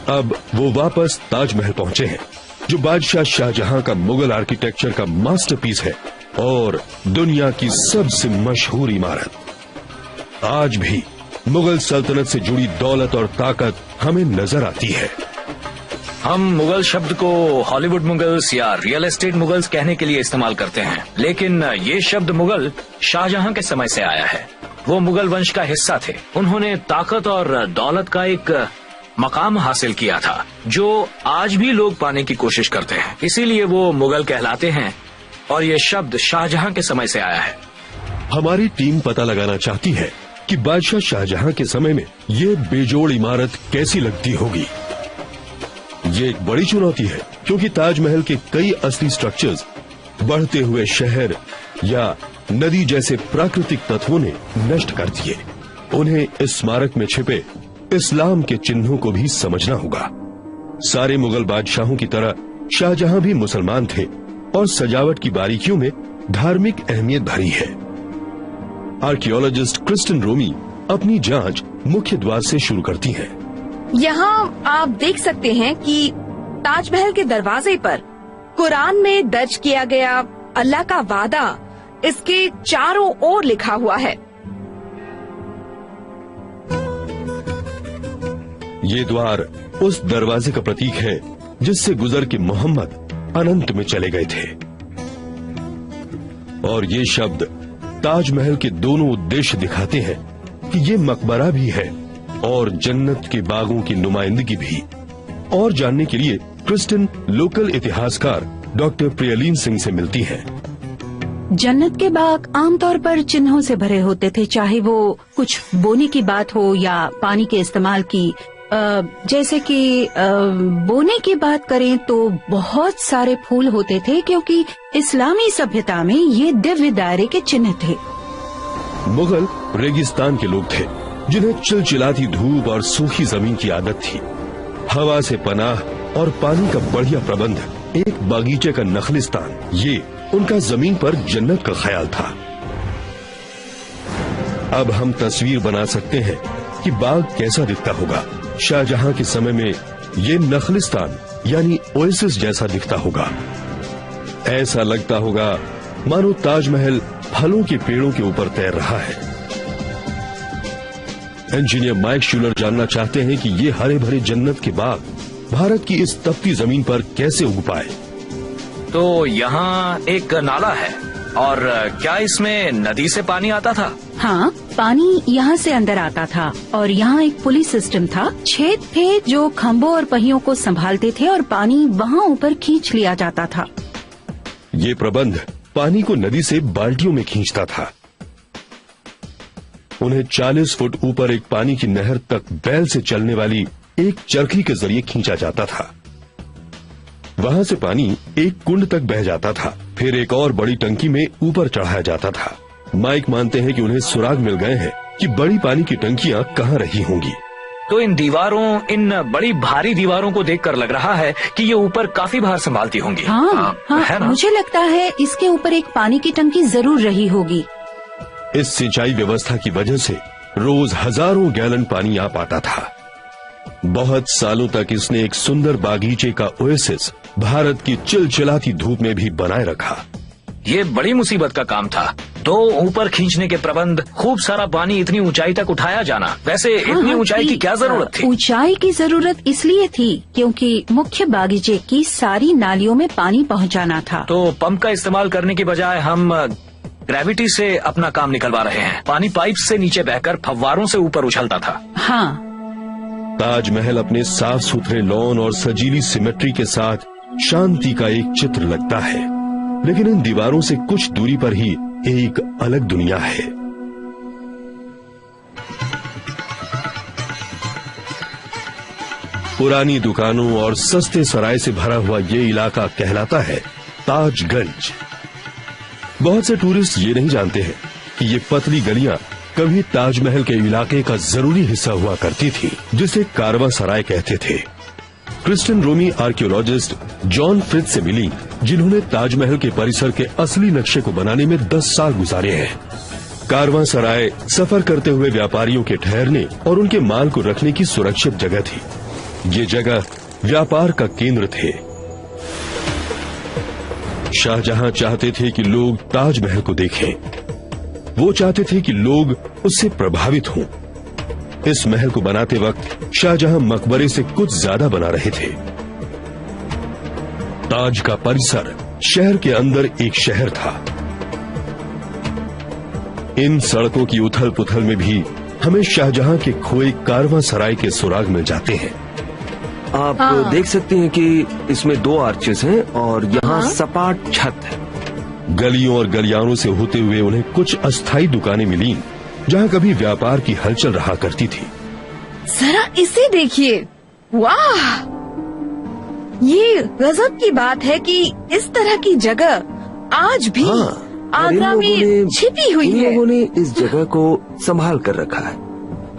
अब वो वापस ताजमहल पहुंचे हैं, जो बादशाह शाहजहां का मुगल आर्किटेक्चर का मास्टरपीस है और दुनिया की सबसे मशहूर इमारत। आज भी मुगल सल्तनत से जुड़ी दौलत और ताकत हमें नजर आती है। हम मुगल शब्द को हॉलीवुड मुगल्स या रियल एस्टेट मुगल्स कहने के लिए इस्तेमाल करते हैं, लेकिन ये शब्द मुगल शाहजहां के समय से आया है। वो मुगल वंश का हिस्सा थे। उन्होंने ताकत और दौलत का एक मकाम हासिल किया था जो आज भी लोग पाने की कोशिश करते हैं, इसीलिए वो मुगल कहलाते हैं और ये शब्द शाहजहां के समय से आया है। हमारी टीम पता लगाना चाहती है कि बादशाह शाहजहां के समय में ये बेजोड़ इमारत कैसी लगती होगी। ये एक बड़ी चुनौती है क्योंकि ताजमहल के कई असली स्ट्रक्चर्स बढ़ते हुए शहर या नदी जैसे प्राकृतिक तत्वों ने नष्ट कर दिए। उन्हें इस स्मारक में छिपे इस्लाम के चिन्हों को भी समझना होगा। सारे मुगल बादशाहों की तरह शाहजहां भी मुसलमान थे और सजावट की बारीकियों में धार्मिक अहमियत भरी है। आर्कियोलॉजिस्ट क्रिस्टिन रोमी अपनी जांच मुख्य द्वार से शुरू करती हैं। यहाँ आप देख सकते हैं कि ताजमहल के दरवाजे पर कुरान में दर्ज किया गया अल्लाह का वादा इसके चारों ओर लिखा हुआ है। ये द्वार उस दरवाजे का प्रतीक है जिससे गुजर के मोहम्मद अनंत में चले गए थे। और ये शब्द ताजमहल के दोनों उद्देश्य दिखाते हैं कि ये मकबरा भी है और जन्नत के बागों की नुमाइंदगी भी। और जानने के लिए क्रिस्टिन लोकल इतिहासकार डॉक्टर प्रियलीन सिंह से मिलती हैं। जन्नत के बाग आमतौर पर चिन्हों से भरे होते थे, चाहे वो कुछ बोने की बात हो या पानी के इस्तेमाल की। जैसे कि बोने की बात करें तो बहुत सारे फूल होते थे क्योंकि इस्लामी सभ्यता में ये दिव्य दायरे के चिन्ह थे। मुगल रेगिस्तान के लोग थे जिन्हें चिलचिलाती धूप और सूखी जमीन की आदत थी। हवा से पनाह और पानी का बढ़िया प्रबंध, एक बागीचे का नखलिस्तान, ये उनका जमीन पर जन्नत का ख्याल था। अब हम तस्वीर बना सकते हैं कि बाग कैसा दिखता होगा। शाहजहां के समय में ये नखलिस्तान यानी ओएसिस जैसा दिखता होगा। ऐसा लगता होगा मानो ताजमहल फलों के पेड़ों के ऊपर तैर रहा है। इंजीनियर माइक शूलर जानना चाहते हैं कि ये हरे भरे जन्नत के बाग भारत की इस तपती जमीन पर कैसे उग पाए। तो यहाँ एक नाला है और क्या इसमें नदी से पानी आता था? हाँ, पानी यहाँ से अंदर आता था और यहाँ एक पुली सिस्टम था। छेद थे जो खंभों और पहियों को संभालते थे और पानी वहाँ ऊपर खींच लिया जाता था। ये प्रबंध पानी को नदी से बाल्टियों में खींचता था। उन्हें 40 फुट ऊपर एक पानी की नहर तक बैल से चलने वाली एक चरखी के जरिए खींचा जाता था। वहां से पानी एक कुंड तक बह जाता था, फिर एक और बड़ी टंकी में ऊपर चढ़ाया जाता था। माइक मानते हैं कि उन्हें सुराग मिल गए हैं कि बड़ी पानी की टंकियां कहां रही होंगी। तो इन दीवारों, इन बड़ी भारी दीवारों को देखकर लग रहा है कि ये ऊपर काफी भार संभालती होंगी। हाँ, है ना? मुझे लगता है इसके ऊपर एक पानी की टंकी जरूर रही होगी। इस सिंचाई व्यवस्था की वजह से रोज हजारों गैलन पानी आ पाता था। बहुत सालों तक इसने एक सुंदर बागीचे का ओएसिस भारत की चिलचिलाती धूप में भी बनाए रखा। ये बड़ी मुसीबत का काम था। तो ऊपर खींचने के प्रबंध, खूब सारा पानी इतनी ऊंचाई तक उठाया जाना। वैसे इतनी ऊंचाई की क्या जरूरत थी? ऊंचाई की जरूरत इसलिए थी क्योंकि मुख्य बागीचे की सारी नालियों में पानी पहुंचाना था। तो पंप का इस्तेमाल करने की बजाय हम ग्रेविटी से अपना काम निकलवा रहे हैं। पानी पाइप से नीचे बहकर फव्वारों से ऊपर उछलता था। हाँ, ताजमहल अपने साफ सुथरे लॉन और सजीली सिमेट्री के साथ शांति का एक चित्र लगता है, लेकिन इन दीवारों से कुछ दूरी पर ही एक अलग दुनिया है। पुरानी दुकानों और सस्ते सराय से भरा हुआ ये इलाका कहलाता है ताजगंज। बहुत से टूरिस्ट ये नहीं जानते हैं कि ये पतली गलियां कभी ताजमहल के इलाके का जरूरी हिस्सा हुआ करती थी, जिसे कारवां सराय कहते थे। क्रिश्चियन रोमी आर्कियोलॉजिस्ट जॉन फ्रिट्ज से मिली, जिन्होंने ताजमहल के परिसर के असली नक्शे को बनाने में 10 साल गुजारे हैं। कारवां सराय सफर करते हुए व्यापारियों के ठहरने और उनके माल को रखने की सुरक्षित जगह थी। ये जगह व्यापार का केंद्र थे। शाहजहां चाहते थे कि लोग ताजमहल को देखें। वो चाहते थे कि लोग उससे प्रभावित हों। इस महल को बनाते वक्त शाहजहां मकबरे से कुछ ज्यादा बना रहे थे। ताज का परिसर शहर के अंदर एक शहर था। इन सड़कों की उथल पुथल में भी हमें शाहजहां के खोए कारवां सराय के सुराग मिल जाते हैं। आप देख सकते हैं कि इसमें 2 आर्चेस हैं और यहाँ सपाट छत है। गलियों और गलियारों से होते हुए उन्हें कुछ अस्थायी दुकानें मिली, जहाँ कभी व्यापार की हलचल रहा करती थी। जरा इसे देखिए, वाह! ये गजब की बात है कि इस तरह की जगह आज भी आगरा में छिपी हुई है। इन लोगों ने इस जगह को संभाल कर रखा है।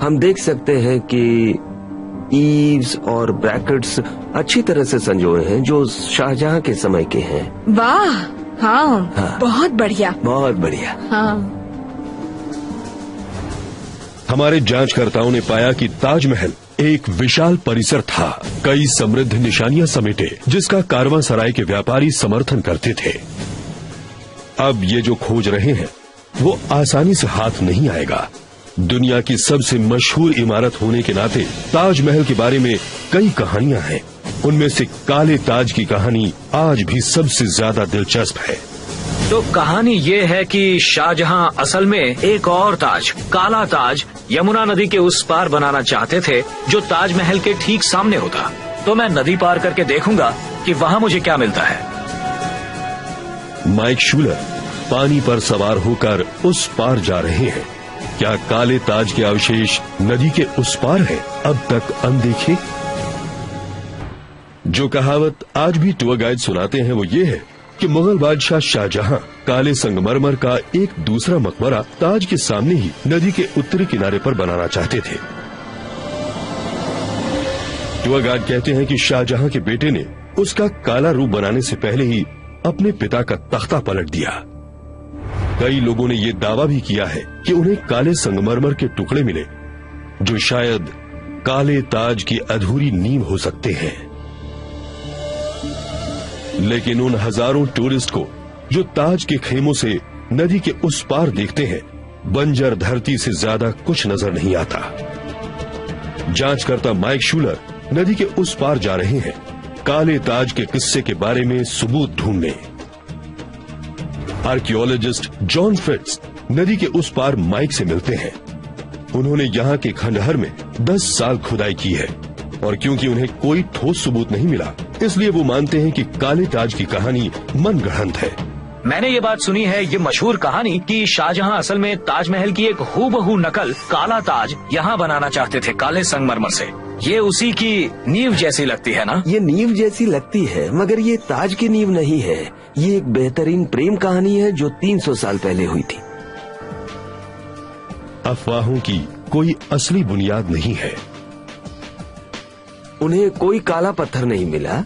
हम देख सकते हैं कि ईव्स और ब्रैकेट्स अच्छी तरह से संजोए हैं, जो शाहजहां के समय के हैं। वाह! हाँ, बहुत बढ़िया, बहुत बढ़िया। हाँ। हमारे जांचकर्ताओं ने पाया कि ताजमहल एक विशाल परिसर था, कई समृद्ध निशानियां समेटे, जिसका कारवां सराय के व्यापारी समर्थन करते थे। अब ये जो खोज रहे हैं वो आसानी से हाथ नहीं आएगा। दुनिया की सबसे मशहूर इमारत होने के नाते ताजमहल के बारे में कई कहानियां हैं। उनमें से काले ताज की कहानी आज भी सबसे ज्यादा दिलचस्प है। तो कहानी ये है कि शाहजहां असल में एक और ताज, काला ताज, यमुना नदी के उस पार बनाना चाहते थे, जो ताजमहल के ठीक सामने होता। तो मैं नदी पार करके देखूंगा कि वहाँ मुझे क्या मिलता है। माइक शूलर पानी पर सवार होकर उस पार जा रहे हैं। क्या काले ताज के अवशेष नदी के उस पार है, अब तक अनदेखे? जो कहावत आज भी टूर गाइड सुनाते हैं वो ये है कि मुगल बादशाह शाहजहां काले संगमरमर का एक दूसरा मकबरा ताज के सामने ही नदी के उत्तरी किनारे पर बनाना चाहते थे। टूर गाइड कहते हैं कि शाहजहां के बेटे ने उसका काला रूप बनाने से पहले ही अपने पिता का तख्ता पलट दिया। कई लोगों ने ये दावा भी किया है कि उन्हें काले संगमरमर के टुकड़े मिले, जो शायद काले ताज की अधूरी नींव हो सकते हैं। लेकिन उन हजारों टूरिस्ट को जो ताज के खेमों से नदी के उस पार देखते हैं, बंजर धरती से ज्यादा कुछ नजर नहीं आता। जांचकर्ता माइक शूलर नदी के उस पार जा रहे हैं, काले ताज के किस्से के बारे में सबूत ढूंढने। आर्कियोलॉजिस्ट जॉन फ्रिट्ज नदी के उस पार माइक से मिलते हैं। उन्होंने यहाँ के खंडहर में 10 साल खुदाई की है, और क्योंकि उन्हें कोई ठोस सबूत नहीं मिला, इसलिए वो मानते हैं कि काले ताज की कहानी मनगढ़ंत है। मैंने ये बात सुनी है, ये मशहूर कहानी, कि शाहजहां असल में ताजमहल की एक हूबहू नकल काला ताज यहाँ बनाना चाहते थे, काले संगमरमर से। ये उसी की नींव जैसी लगती है ना? ये नींव जैसी लगती है, मगर ये ताज की नींव नहीं है। ये एक बेहतरीन प्रेम कहानी है जो 300 साल पहले हुई थी। अफवाहों की कोई असली बुनियाद नहीं है। उन्हें कोई काला पत्थर नहीं मिला।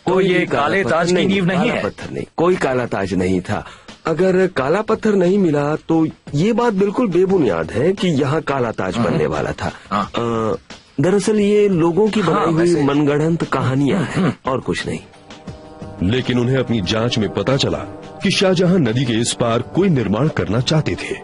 तो कोई ये भी काला काले पत्थर ताज की नींव नहीं काला है? पत्थर नहीं, कोई काला ताज नहीं था। अगर काला पत्थर नहीं मिला तो ये बात बिल्कुल बेबुनियाद है कि यहाँ काला ताज बनने वाला था। हाँ। दरअसल ये लोगों की हाँ, बनाई हुई वैसे। मनगढ़ंत कहानियां हैं और कुछ नहीं। लेकिन उन्हें अपनी जांच में पता चला कि शाहजहां नदी के इस पार कोई निर्माण करना चाहते थे।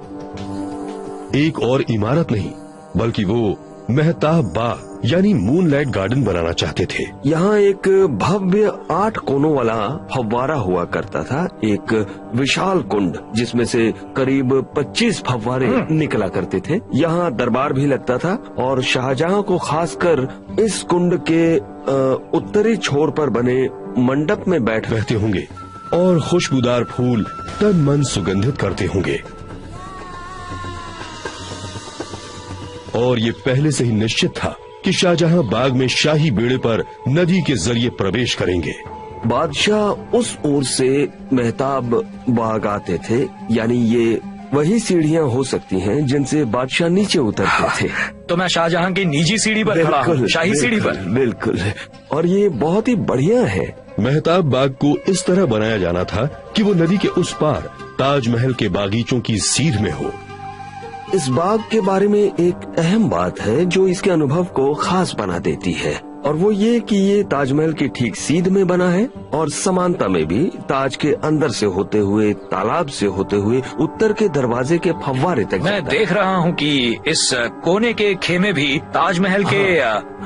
एक और इमारत नहीं, बल्कि वो मेहताब बाग यानी मूनलाइट गार्डन बनाना चाहते थे। यहाँ एक भव्य 8 कोनों वाला फव्वारा हुआ करता था, एक विशाल कुंड जिसमें से करीब 25 फव्वारे निकला करते थे। यहाँ दरबार भी लगता था और शाहजहां को खासकर इस कुंड के उत्तरी छोर पर बने मंडप में बैठ रहते होंगे और खुशबूदार फूल तन मन सुगंधित करते होंगे। और ये पहले से ही निश्चित था कि शाहजहां बाग में शाही बेड़े पर नदी के जरिए प्रवेश करेंगे। बादशाह उस ओर से मेहताब बाग आते थे, यानी ये वही सीढ़ियां हो सकती हैं जिनसे बादशाह नीचे उतरते थे। तो मैं शाहजहां की निजी सीढ़ी पर खड़ा हूँ, शाही सीढ़ी पर। बिल्कुल, और ये बहुत ही बढ़िया है। मेहताब बाग को इस तरह बनाया जाना था कि वो नदी के उस पार ताजमहल के बागीचों की सीध में हो। इस बाग के बारे में एक अहम बात है जो इसके अनुभव को खास बना देती है, और वो ये कि ये ताजमहल की ठीक सीध में बना है और समानता में भी ताज के अंदर से होते हुए, तालाब से होते हुए उत्तर के दरवाजे के फव्वारे तक मैं जाता है। देख रहा हूँ कि इस कोने के खेमे भी ताजमहल के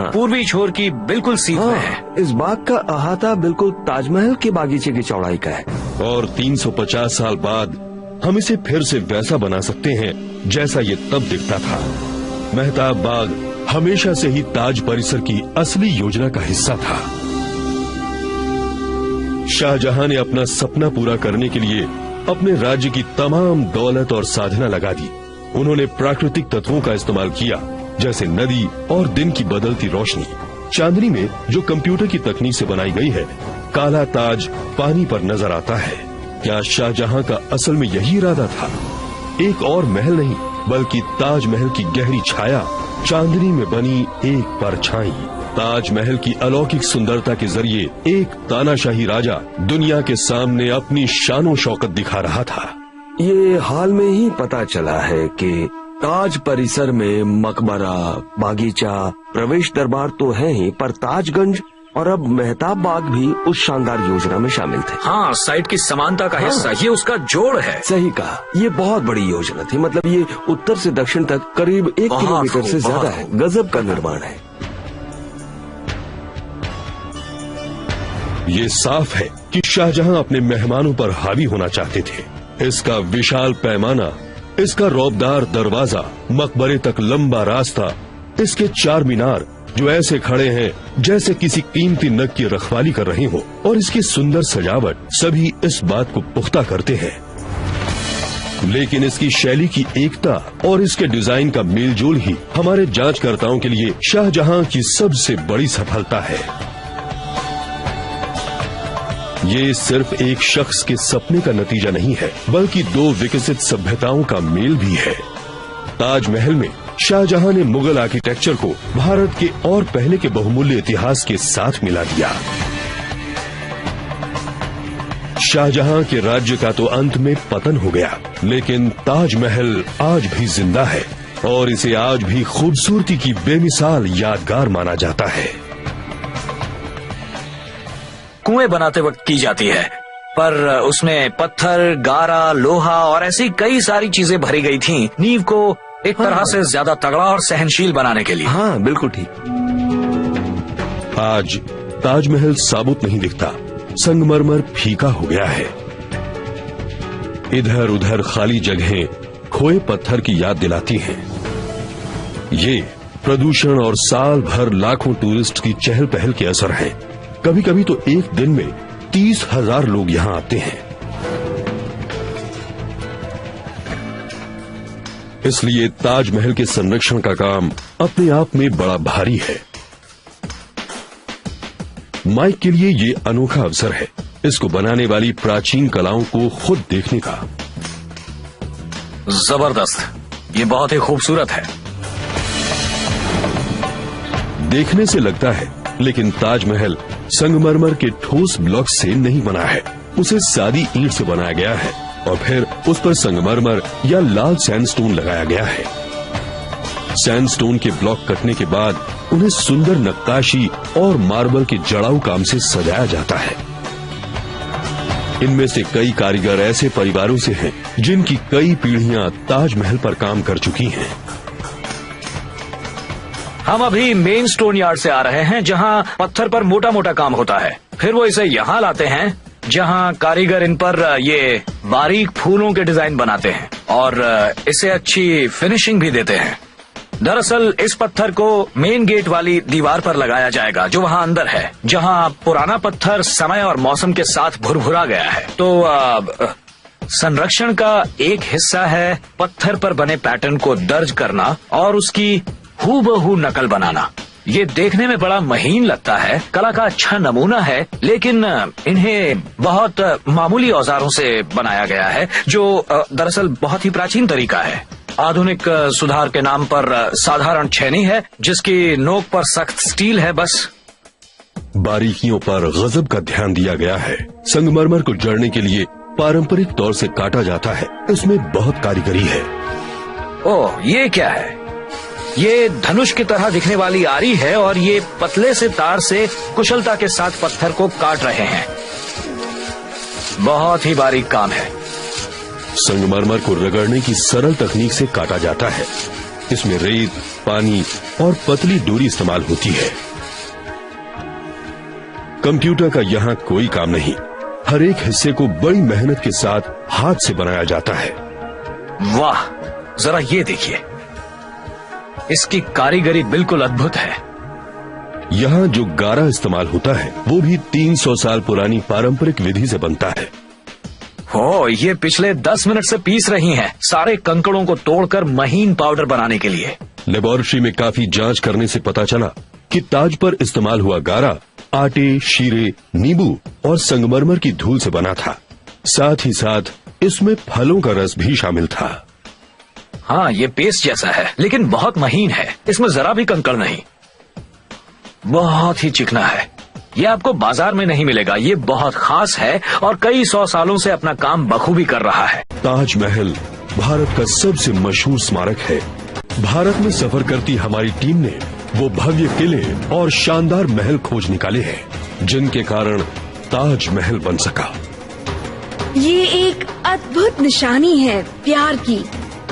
पूर्वी छोर की बिल्कुल सीध में है। हाँ, इस बाग का अहाता बिल्कुल ताजमहल के बागीचे की चौड़ाई का है। और 350 साल बाद हम इसे फिर से वैसा बना सकते हैं जैसा ये तब दिखता था। मेहताब बाग हमेशा से ही ताज परिसर की असली योजना का हिस्सा था। शाहजहां ने अपना सपना पूरा करने के लिए अपने राज्य की तमाम दौलत और साधना लगा दी। उन्होंने प्राकृतिक तत्वों का इस्तेमाल किया, जैसे नदी और दिन की बदलती रोशनी। चांदनी में जो कंप्यूटर की तकनीक से बनाई गई है, काला ताज पानी पर नजर आता है। क्या शाहजहां का असल में यही इरादा था? एक और महल नहीं, बल्कि ताजमहल की गहरी छाया, चांदनी में बनी एक परछाई। ताजमहल की अलौकिक सुंदरता के जरिए एक तानाशाही राजा दुनिया के सामने अपनी शानो शौकत दिखा रहा था। ये हाल में ही पता चला है कि ताज परिसर में मकबरा, बागीचा, प्रवेश दरबार तो है ही, पर ताजगंज और अब मेहताब बाग भी उस शानदार योजना में शामिल थे। हाँ, साइट की समानता का हिस्सा, ये उसका जोड़ है। सही कहा, ये बहुत बड़ी योजना थी। मतलब ये उत्तर से दक्षिण तक करीब 1 बहुत किलोमीटर से खूब, ज्यादा बहुत है। गजब का निर्माण है। ये साफ है कि शाहजहां अपने मेहमानों पर हावी होना चाहते थे। इसका विशाल पैमाना, इसका रौबदार दरवाजा, मकबरे तक लंबा रास्ता, इसके 4 मीनार जो ऐसे खड़े हैं जैसे किसी कीमती नग की रखवाली कर रहे हो, और इसकी सुंदर सजावट, सभी इस बात को पुख्ता करते हैं। लेकिन इसकी शैली की एकता और इसके डिजाइन का मेलजोल ही हमारे जांचकर्ताओं के लिए शाहजहां की सबसे बड़ी सफलता है। ये सिर्फ एक शख्स के सपने का नतीजा नहीं है, बल्कि 2 विकसित सभ्यताओं का मेल भी है। ताजमहल में शाहजहां ने मुगल आर्किटेक्चर को भारत के और पहले के बहुमूल्य इतिहास के साथ मिला दिया। शाहजहां के राज्य का तो अंत में पतन हो गया, लेकिन ताजमहल आज भी जिंदा है और इसे आज भी खूबसूरती की बेमिसाल यादगार माना जाता है। कुएं बनाते वक्त की जाती है, पर उसमें पत्थर, गारा, लोहा और ऐसी कई सारी चीजें भरी गई थीं, नींव को एक तरह से ज्यादा तगड़ा और सहनशील बनाने के लिए। हाँ, बिल्कुल ठीक। आज ताजमहल साबुत नहीं दिखता, संगमरमर फीका हो गया है। इधर उधर खाली जगहें खोए पत्थर की याद दिलाती हैं। ये प्रदूषण और साल भर लाखों टूरिस्ट की चहल पहल के असर है। कभी कभी तो एक दिन में 30,000 लोग यहाँ आते हैं। इसलिए ताजमहल के संरक्षण का काम अपने आप में बड़ा भारी है। माइक के लिए ये अनोखा अवसर है इसको बनाने वाली प्राचीन कलाओं को खुद देखने का। जबरदस्त, ये बहुत ही खूबसूरत है। देखने से लगता है लेकिन ताजमहल संगमरमर के ठोस ब्लॉक से नहीं बना है। उसे सादी ईंट से बनाया गया है और फिर उस पर संगमरमर या लाल सैंडस्टोन लगाया गया है। सैंडस्टोन के ब्लॉक कटने के बाद उन्हें सुंदर नक्काशी और मार्बल के जड़ाऊ काम से सजाया जाता है। इनमें से कई कारीगर ऐसे परिवारों से हैं जिनकी कई पीढ़ियां ताजमहल पर काम कर चुकी हैं। हम अभी मेन स्टोन यार्ड से आ रहे हैं, जहां पत्थर पर मोटा मोटा काम होता है। फिर वो इसे यहाँ लाते हैं जहां कारीगर इन पर ये बारीक फूलों के डिजाइन बनाते हैं और इसे अच्छी फिनिशिंग भी देते हैं। दरअसल इस पत्थर को मेन गेट वाली दीवार पर लगाया जाएगा जो वहां अंदर है, जहां पुराना पत्थर समय और मौसम के साथ भुरभुरा गया है। तो संरक्षण का एक हिस्सा है पत्थर पर बने पैटर्न को दर्ज करना और उसकी हूबहू नकल बनाना। ये देखने में बड़ा महीन लगता है, कला का अच्छा नमूना है, लेकिन इन्हें बहुत मामूली औजारों से बनाया गया है जो दरअसल बहुत ही प्राचीन तरीका है। आधुनिक सुधार के नाम पर साधारण छेनी है जिसकी नोक पर सख्त स्टील है। बस बारीकियों पर गजब का ध्यान दिया गया है। संगमरमर को जड़ने के लिए पारंपरिक तौर से काटा जाता है। इसमें बहुत कारीगरी है। ओह, ये क्या है? ये धनुष की तरह दिखने वाली आरी है और ये पतले से तार से कुशलता के साथ पत्थर को काट रहे हैं। बहुत ही बारीक काम है। संगमरमर को रगड़ने की सरल तकनीक से काटा जाता है। इसमें रेत, पानी और पतली डोरी इस्तेमाल होती है। कंप्यूटर का यहाँ कोई काम नहीं। हर एक हिस्से को बड़ी मेहनत के साथ हाथ से बनाया जाता है। वाह, जरा ये देखिए, इसकी कारीगरी बिल्कुल अद्भुत है। यहाँ जो गारा इस्तेमाल होता है वो भी 300 साल पुरानी पारंपरिक विधि से बनता है। हो, ये पिछले 10 मिनट से पीस रही हैं, सारे कंकड़ों को तोड़कर महीन पाउडर बनाने के लिए। लेबोरेटरी में काफी जांच करने से पता चला कि ताज पर इस्तेमाल हुआ गारा आटे, शीरे, नींबू और संगमरमर की धूल से बना था। साथ ही साथ इसमें फलों का रस भी शामिल था। हाँ, ये पेस्ट जैसा है लेकिन बहुत महीन है। इसमें जरा भी कंकड़ नहीं। बहुत ही चिकना है। ये आपको बाजार में नहीं मिलेगा। ये बहुत खास है और कई 100 सालों से अपना काम बखूबी कर रहा है। ताजमहल भारत का सबसे मशहूर स्मारक है। भारत में सफर करती हमारी टीम ने वो भव्य किले और शानदार महल खोज निकाले हैं जिनके कारण ताजमहल बन सका। ये एक अद्भुत निशानी है प्यार की,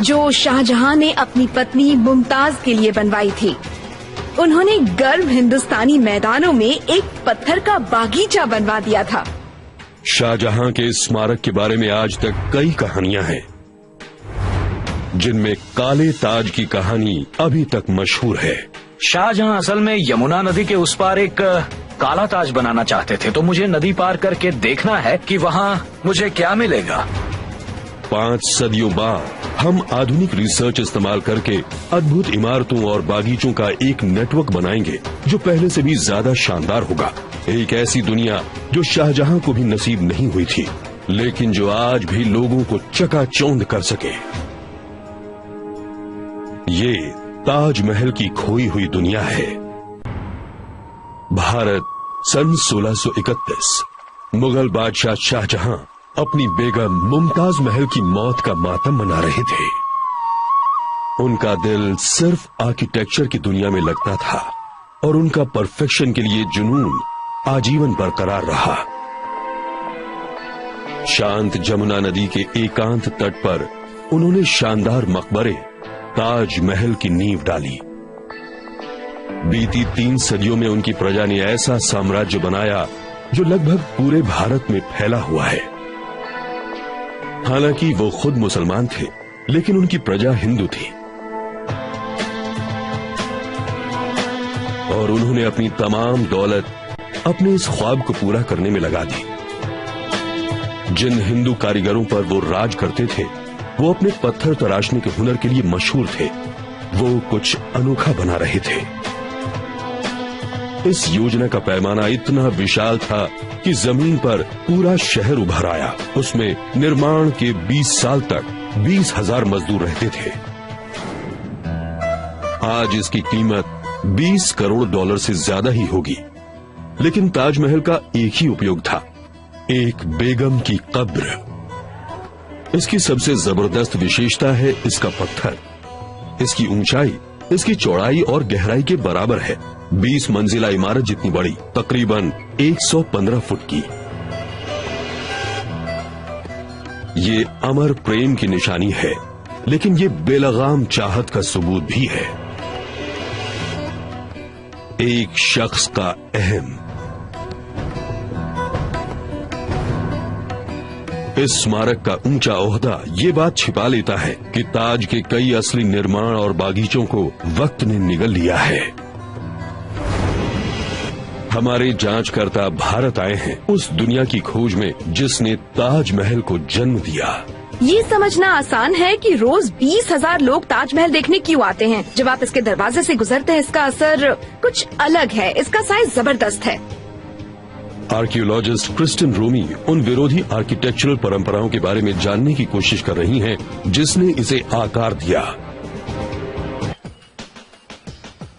जो शाहजहां ने अपनी पत्नी मुमताज के लिए बनवाई थी। उन्होंने गर्म हिंदुस्तानी मैदानों में एक पत्थर का बागीचा बनवा दिया था। शाहजहां के इस स्मारक के बारे में आज तक कई कहानियां हैं, जिनमें काले ताज की कहानी अभी तक मशहूर है। शाहजहां असल में यमुना नदी के उस पार एक काला ताज बनाना चाहते थे, तो मुझे नदी पार करके देखना है कि वहाँ मुझे क्या मिलेगा। 5 सदियों बाद हम आधुनिक रिसर्च इस्तेमाल करके अद्भुत इमारतों और बागीचों का एक नेटवर्क बनाएंगे जो पहले से भी ज्यादा शानदार होगा। एक ऐसी दुनिया जो शाहजहां को भी नसीब नहीं हुई थी, लेकिन जो आज भी लोगों को चकाचौंध कर सके। ये ताजमहल की खोई हुई दुनिया है। भारत सन 1631। मुगल बादशाह शाहजहां अपनी बेगम मुमताज महल की मौत का मातम मना रहे थे। उनका दिल सिर्फ आर्किटेक्चर की दुनिया में लगता था और उनका परफेक्शन के लिए जुनून आजीवन बरकरार रहा। शांत जमुना नदी के एकांत तट पर उन्होंने शानदार मकबरे ताजमहल की नींव डाली। बीती 3 सदियों में उनकी प्रजा ने ऐसा साम्राज्य बनाया जो लगभग पूरे भारत में फैला हुआ है। हालांकि वो खुद मुसलमान थे, लेकिन उनकी प्रजा हिंदू थी और उन्होंने अपनी तमाम दौलत अपने इस ख्वाब को पूरा करने में लगा दी। जिन हिंदू कारीगरों पर वो राज करते थे, वो अपने पत्थर तराशने के हुनर के लिए मशहूर थे। वो कुछ अनोखा बना रहे थे। इस योजना का पैमाना इतना विशाल था कि जमीन पर पूरा शहर उभर आया। उसमें निर्माण के 20 साल तक 20,000 मजदूर रहते थे। आज इसकी कीमत $20 करोड़ से ज्यादा ही होगी। लेकिन ताजमहल का एक ही उपयोग था, एक बेगम की कब्र। इसकी सबसे जबरदस्त विशेषता है इसका पत्थर। इसकी ऊंचाई इसकी चौड़ाई और गहराई के बराबर है। 20 मंजिला इमारत जितनी बड़ी, तकरीबन 115 फुट की। ये अमर प्रेम की निशानी है, लेकिन ये बेलगाम चाहत का सबूत भी है। एक शख्स का अहम। इस स्मारक का ऊंचा ओहदा ये बात छिपा लेता है कि ताज के कई असली निर्माण और बागीचों को वक्त ने निगल लिया है। हमारे जांचकर्ता भारत आए हैं उस दुनिया की खोज में जिसने ताजमहल को जन्म दिया। ये समझना आसान है कि रोज 20,000 लोग ताजमहल देखने क्यों आते हैं। जब आप इसके दरवाजे से गुजरते हैं, इसका असर कुछ अलग है। इसका साइज जबरदस्त है। आर्कियोलॉजिस्ट क्रिस्टिन रोमी उन विरोधी आर्किटेक्चरल परंपराओं के बारे में जानने की कोशिश कर रही हैं जिसने इसे आकार दिया।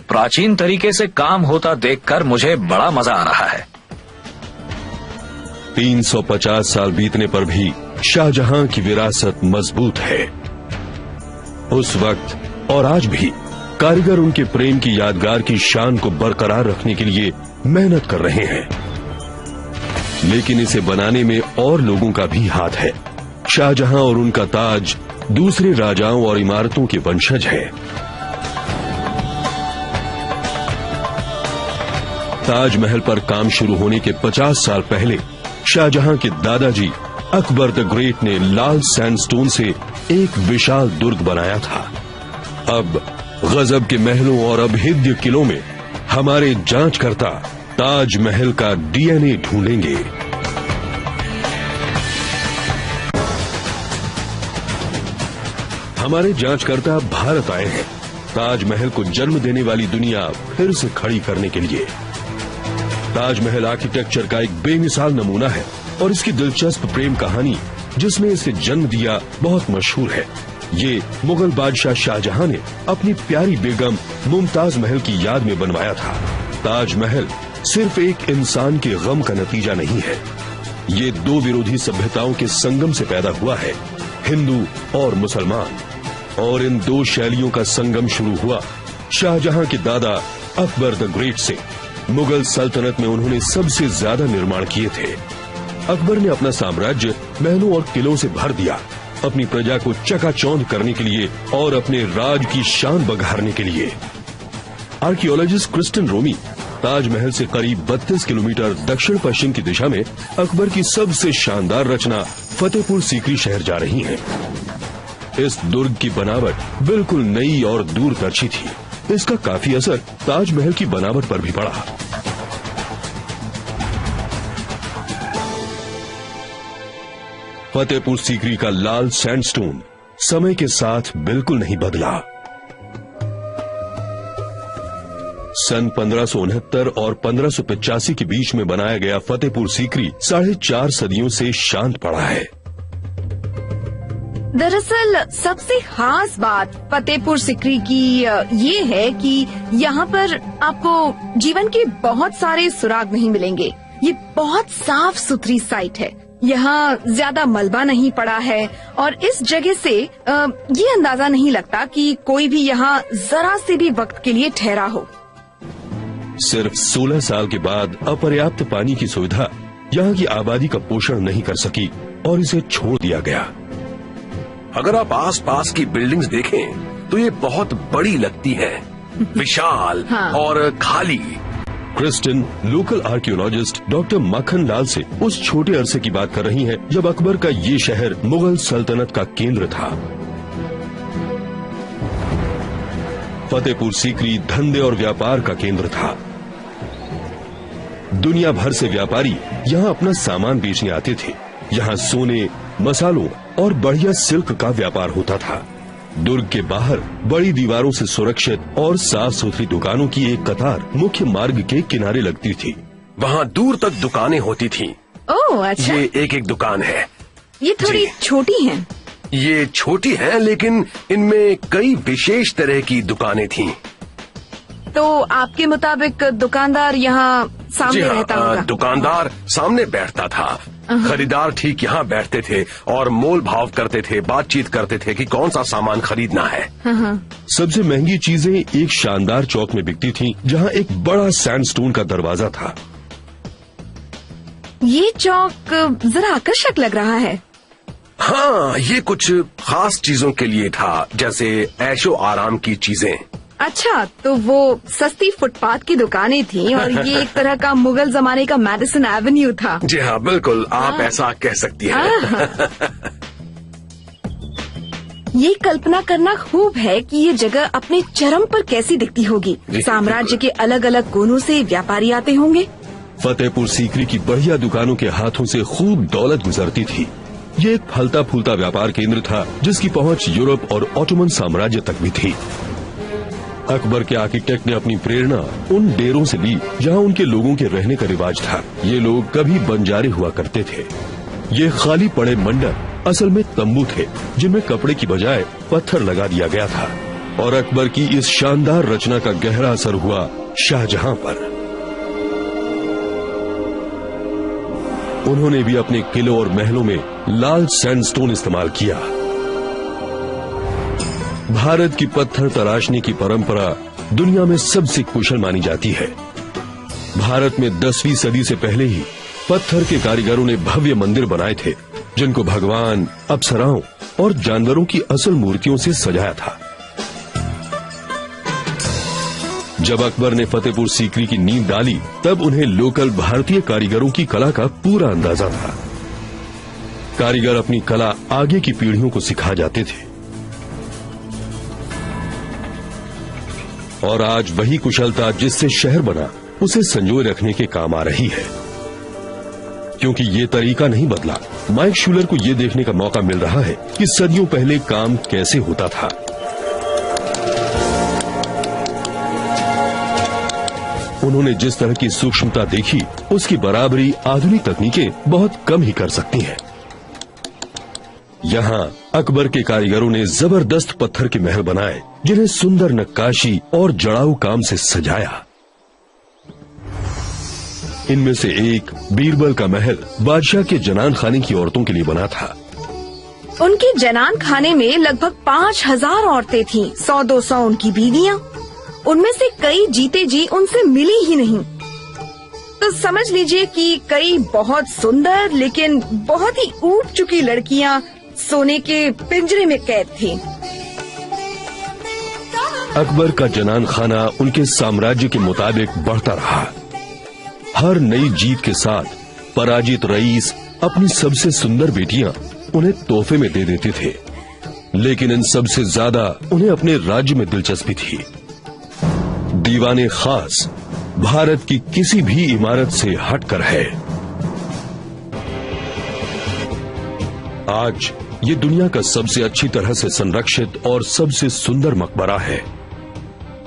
प्राचीन तरीके से काम होता देखकर मुझे बड़ा मजा आ रहा है। 350 साल बीतने पर भी शाहजहां की विरासत मजबूत है। उस वक्त और आज भी कारीगर उनके प्रेम की यादगार की शान को बरकरार रखने के लिए मेहनत कर रहे हैं। लेकिन इसे बनाने में और लोगों का भी हाथ है। शाहजहां और उनका ताज दूसरे राजाओं और इमारतों के वंशज है। ताजमहल पर काम शुरू होने के 50 साल पहले शाहजहां के दादाजी अकबर द ग्रेट ने लाल सैंडस्टोन से एक विशाल दुर्ग बनाया था। अब गजब के महलों और अभेद्य किलों में हमारे जांचकर्ता ताजमहल का डीएनए ढूंढेंगे। हमारे जांचकर्ता भारत आए हैं ताजमहल को जन्म देने वाली दुनिया फिर से खड़ी करने के लिए। ताजमहल आर्किटेक्चर का एक बेमिसाल नमूना है और इसकी दिलचस्प प्रेम कहानी जिसने इसे जन्म दिया बहुत मशहूर है। ये मुगल बादशाह शाहजहां ने अपनी प्यारी बेगम मुमताज महल की याद में बनवाया था। ताजमहल सिर्फ एक इंसान के गम का नतीजा नहीं है। ये दो विरोधी सभ्यताओं के संगम से पैदा हुआ है, हिंदू और मुसलमान। और इन दो शैलियों का संगम शुरू हुआ शाहजहां के दादा अकबर द ग्रेट से। मुगल सल्तनत में उन्होंने सबसे ज्यादा निर्माण किए थे। अकबर ने अपना साम्राज्य महलों और किलों से भर दिया, अपनी प्रजा को चकाचौंध करने के लिए और अपने राज की शान बघारने के लिए। आर्कियोलॉजिस्ट क्रिस्टिन रोमी ताजमहल से करीब 32 किलोमीटर दक्षिण पश्चिम की दिशा में अकबर की सबसे शानदार रचना फतेहपुर सीकरी शहर जा रही हैं। इस दुर्ग की बनावट बिल्कुल नई और दूरदर्शी थी। इसका काफी असर ताजमहल की बनावट पर भी पड़ा। फतेहपुर सीकरी का लाल सैंडस्टोन समय के साथ बिल्कुल नहीं बदला। सन 1569 और 1585 के बीच में बनाया गया फतेहपुर सीकरी 4.5 सदियों से शांत पड़ा है। दरअसल सबसे खास बात फतेहपुर सीकरी की ये है कि यहाँ पर आपको जीवन के बहुत सारे सुराग नहीं मिलेंगे। ये बहुत साफ सुथरी साइट है। यहाँ ज्यादा मलबा नहीं पड़ा है और इस जगह से ये अंदाजा नहीं लगता कि कोई भी यहाँ जरा से भी वक्त के लिए ठहरा हो। सिर्फ 16 साल के बाद अपर्याप्त पानी की सुविधा यहाँ की आबादी का पोषण नहीं कर सकी और इसे छोड़ दिया गया। अगर आप आसपास की बिल्डिंग्स देखें तो ये बहुत बड़ी लगती हैं, विशाल हाँ। और खाली। क्रिस्टिन लोकल आर्कियोलॉजिस्ट डॉक्टर मक्खन लाल से उस छोटे अरसे की बात कर रही हैं जब अकबर का ये शहर मुगल सल्तनत का केंद्र था। फतेहपुर सीकरी धंधे और व्यापार का केंद्र था। दुनिया भर से व्यापारी यहाँ अपना सामान बेचने आते थे। यहाँ सोने, मसालों और बढ़िया सिल्क का व्यापार होता था। दुर्ग के बाहर बड़ी दीवारों से सुरक्षित और साफ सुथरी दुकानों की एक कतार मुख्य मार्ग के किनारे लगती थी। वहाँ दूर तक दुकानें होती थीं। ओह अच्छा। ये एक एक दुकान है। ये थोड़ी छोटी हैं। ये छोटी हैं लेकिन इनमें कई विशेष तरह की दुकानें थीं। तो आपके मुताबिक दुकानदार यहाँ सामने जी रहता हाँ, होगा। दुकानदार सामने बैठता था, खरीदार ठीक यहाँ बैठते थे और मोल भाव करते थे, बातचीत करते थे कि कौन सा सामान खरीदना है। सबसे महंगी चीजें एक शानदार चौक में बिकती थीं, जहां एक बड़ा सैंडस्टोन का दरवाजा था। ये चौक जरा आकर्षक लग रहा है। हाँ, ये कुछ खास चीजों के लिए था, जैसे ऐशो आराम की चीजें। अच्छा, तो वो सस्ती फुटपाथ की दुकानें थीं और ये एक तरह का मुगल जमाने का मैडिसन एवेन्यू था। जी हाँ, बिल्कुल, आप ऐसा कह सकती हैं। ये कल्पना करना खूब है कि ये जगह अपने चरम पर कैसी दिखती होगी। जी, साम्राज्य के अलग अलग कोनों से व्यापारी आते होंगे। फतेहपुर सीकरी की बढ़िया दुकानों के हाथों से खूब दौलत गुजरती थी। ये एक फलता फूलता व्यापार केंद्र था, जिसकी पहुंच यूरोप और ऑटोमन साम्राज्य तक भी थी। अकबर के आर्किटेक्ट ने अपनी प्रेरणा उन डेरों से ली जहां उनके लोगों के रहने का रिवाज था। ये लोग कभी बंजारे हुआ करते थे। ये खाली पड़े मंडप असल में तंबू थे, जिनमें कपड़े की बजाय पत्थर लगा दिया गया था। और अकबर की इस शानदार रचना का गहरा असर हुआ शाहजहां पर। उन्होंने भी अपने किलों और महलों में लाल सैंडस्टोन इस्तेमाल किया। भारत की पत्थर तराशने की परंपरा दुनिया में सबसे कुशल मानी जाती है। भारत में 10वीं सदी से पहले ही पत्थर के कारीगरों ने भव्य मंदिर बनाए थे, जिनको भगवान, अप्सराओं और जानवरों की असल मूर्तियों से सजाया था। जब अकबर ने फतेहपुर सीकरी की नींव डाली, तब उन्हें लोकल भारतीय कारीगरों की कला का पूरा अंदाजा था। कारीगर अपनी कला आगे की पीढ़ियों को सिखा जाते थे। और आज वही कुशलता जिससे शहर बना, उसे संजोए रखने के काम आ रही है। क्योंकि ये तरीका नहीं बदला, माइक शूलर को ये देखने का मौका मिल रहा है कि सदियों पहले काम कैसे होता था। उन्होंने जिस तरह की सूक्ष्मता देखी, उसकी बराबरी आधुनिक तकनीकें बहुत कम ही कर सकती हैं। यहाँ अकबर के कारीगरों ने जबरदस्त पत्थर के महल बनाए, जिन्हें सुंदर नक्काशी और जड़ाऊ काम से सजाया। इनमें से एक बीरबल का महल बादशाह के जनान खाने की औरतों के लिए बना था। उनके जनान खाने में लगभग 5000 औरतें थीं, 100-200 उनकी बीवियां। उनमें से कई जीते जी उनसे मिली ही नहीं। तो समझ लीजिए कि कई बहुत सुंदर लेकिन बहुत ही ऊब चुकी लड़कियां सोने के पिंजरे में कैद थी। अकबर का जनान खाना उनके साम्राज्य के मुताबिक बढ़ता रहा। हर नई जीत के साथ पराजित रईस अपनी सबसे सुंदर बेटियां उन्हें तोहफे में दे देते थे, लेकिन इन सबसे ज्यादा उन्हें अपने राज्य में दिलचस्पी थी। दीवाने खास भारत की किसी भी इमारत से हटकर है। आज ये दुनिया का सबसे अच्छी तरह से संरक्षित और सबसे सुंदर मकबरा है।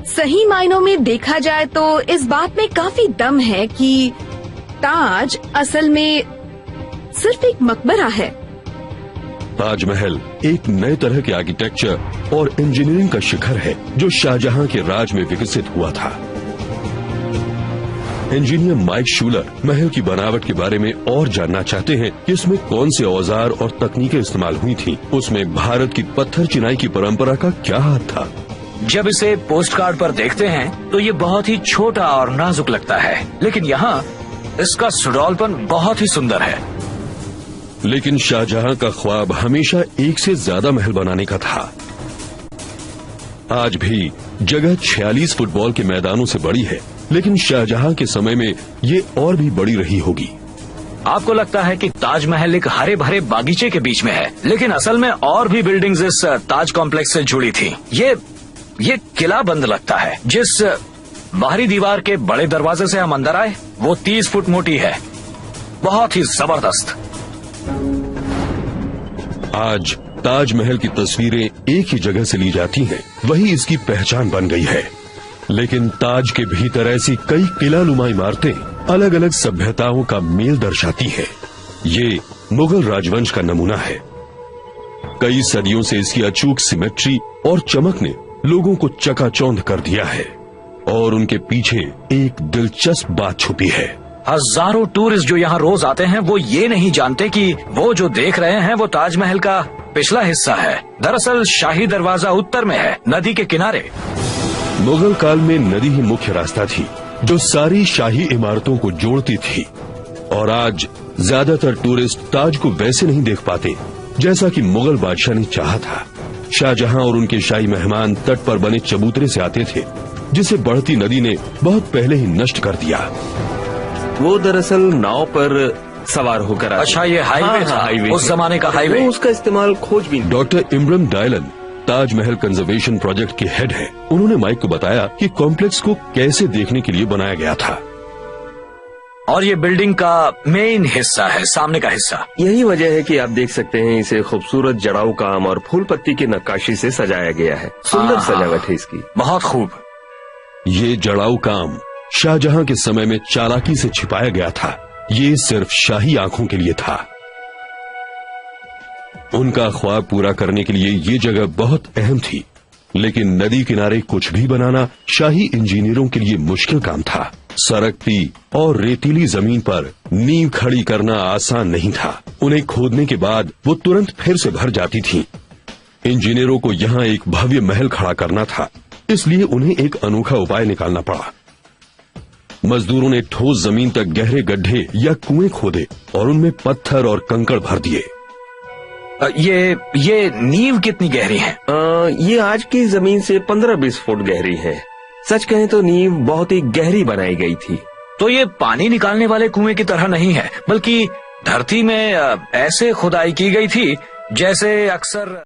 सही मायनों में देखा जाए तो इस बात में काफी दम है कि ताज असल में सिर्फ एक मकबरा है। ताजमहल एक नए तरह के आर्किटेक्चर और इंजीनियरिंग का शिखर है, जो शाहजहां के राज में विकसित हुआ था। इंजीनियर माइक शूलर महल की बनावट के बारे में और जानना चाहते हैं कि इसमें कौन से औजार और तकनीकें इस्तेमाल हुई थीं। उसमें भारत की पत्थर चिनाई की परंपरा का क्या हाथ था। जब इसे पोस्ट कार्ड पर देखते हैं तो ये बहुत ही छोटा और नाजुक लगता है, लेकिन यहाँ इसका सुडौलपन बहुत ही सुंदर है। लेकिन शाहजहां का ख्वाब हमेशा एक से ज्यादा महल बनाने का था। आज भी जगह 46 फुटबॉल के मैदानों से बड़ी है, लेकिन शाहजहां के समय में ये और भी बड़ी रही होगी। आपको लगता है कि ताजमहल एक हरे भरे बागीचे के बीच में है, लेकिन असल में और भी बिल्डिंग्स इस ताज कॉम्प्लेक्स से जुड़ी थी। ये किला बंद लगता है। जिस बाहरी दीवार के बड़े दरवाजे से हम अंदर आए, वो 30 फुट मोटी है, बहुत ही जबरदस्त। आज ताजमहल की तस्वीरें एक ही जगह से ली जाती हैं, वही इसकी पहचान बन गई है। लेकिन ताज के भीतर ऐसी कई किलानुमा इमारतें अलग अलग सभ्यताओं का मेल दर्शाती हैं। ये मुगल राजवंश का नमूना है। कई सदियों से इसकी अचूक सिमेट्री और चमक ने लोगों को चकाचौंध कर दिया है। और उनके पीछे एक दिलचस्प बात छुपी है। हजारों टूरिस्ट जो यहाँ रोज आते हैं वो ये नहीं जानते कि वो जो देख रहे हैं वो ताजमहल का पिछला हिस्सा है। दरअसल शाही दरवाजा उत्तर में है, नदी के किनारे। मुगल काल में नदी ही मुख्य रास्ता थी जो सारी शाही इमारतों को जोड़ती थी, और आज ज्यादातर टूरिस्ट ताज को वैसे नहीं देख पाते जैसा कि मुगल बादशाह ने चाहा था। शाहजहां और उनके शाही मेहमान तट पर बने चबूतरे से आते थे, जिसे बढ़ती नदी ने बहुत पहले ही नष्ट कर दिया। वो दरअसल नाव पर सवार होकर आते। अच्छा, ये हाईवे था, हाईवे उस जमाने का हाईवे। वो उसका इस्तेमाल खोजबीन। Doctor Imran Dylan Taj Mahal conservation project के हेड है। उन्होंने माइक को बताया कि कॉम्प्लेक्स को कैसे देखने के लिए बनाया गया था। और ये बिल्डिंग का मेन हिस्सा है, सामने का हिस्सा। यही वजह है कि आप देख सकते हैं इसे खूबसूरत जड़ाऊ काम और फूल पत्ती की नक्काशी से सजाया गया है। सुंदर सजावट है इसकी। बहुत खूब। ये जड़ाऊ काम शाहजहां के समय में चालाकी से छिपाया गया था। ये सिर्फ शाही आंखों के लिए था। उनका ख्वाब पूरा करने के लिए ये जगह बहुत अहम थी, लेकिन नदी किनारे कुछ भी बनाना शाही इंजीनियरों के लिए मुश्किल काम था। सरकती और रेतीली जमीन पर नींव खड़ी करना आसान नहीं था। उन्हें खोदने के बाद वो तुरंत फिर से भर जाती थीं। इंजीनियरों को यहाँ एक भव्य महल खड़ा करना था, इसलिए उन्हें एक अनोखा उपाय निकालना पड़ा। मजदूरों ने ठोस जमीन तक गहरे गड्ढे या कुएं खोदे और उनमें पत्थर और कंकड़ भर दिए। ये नींव कितनी गहरी है? ये आज की जमीन से 15-20 फुट गहरी है। सच कहें तो नींव बहुत ही गहरी बनाई गई थी। तो ये पानी निकालने वाले कुएं की तरह नहीं है, बल्कि धरती में ऐसे खुदाई की गई थी जैसे अक्सर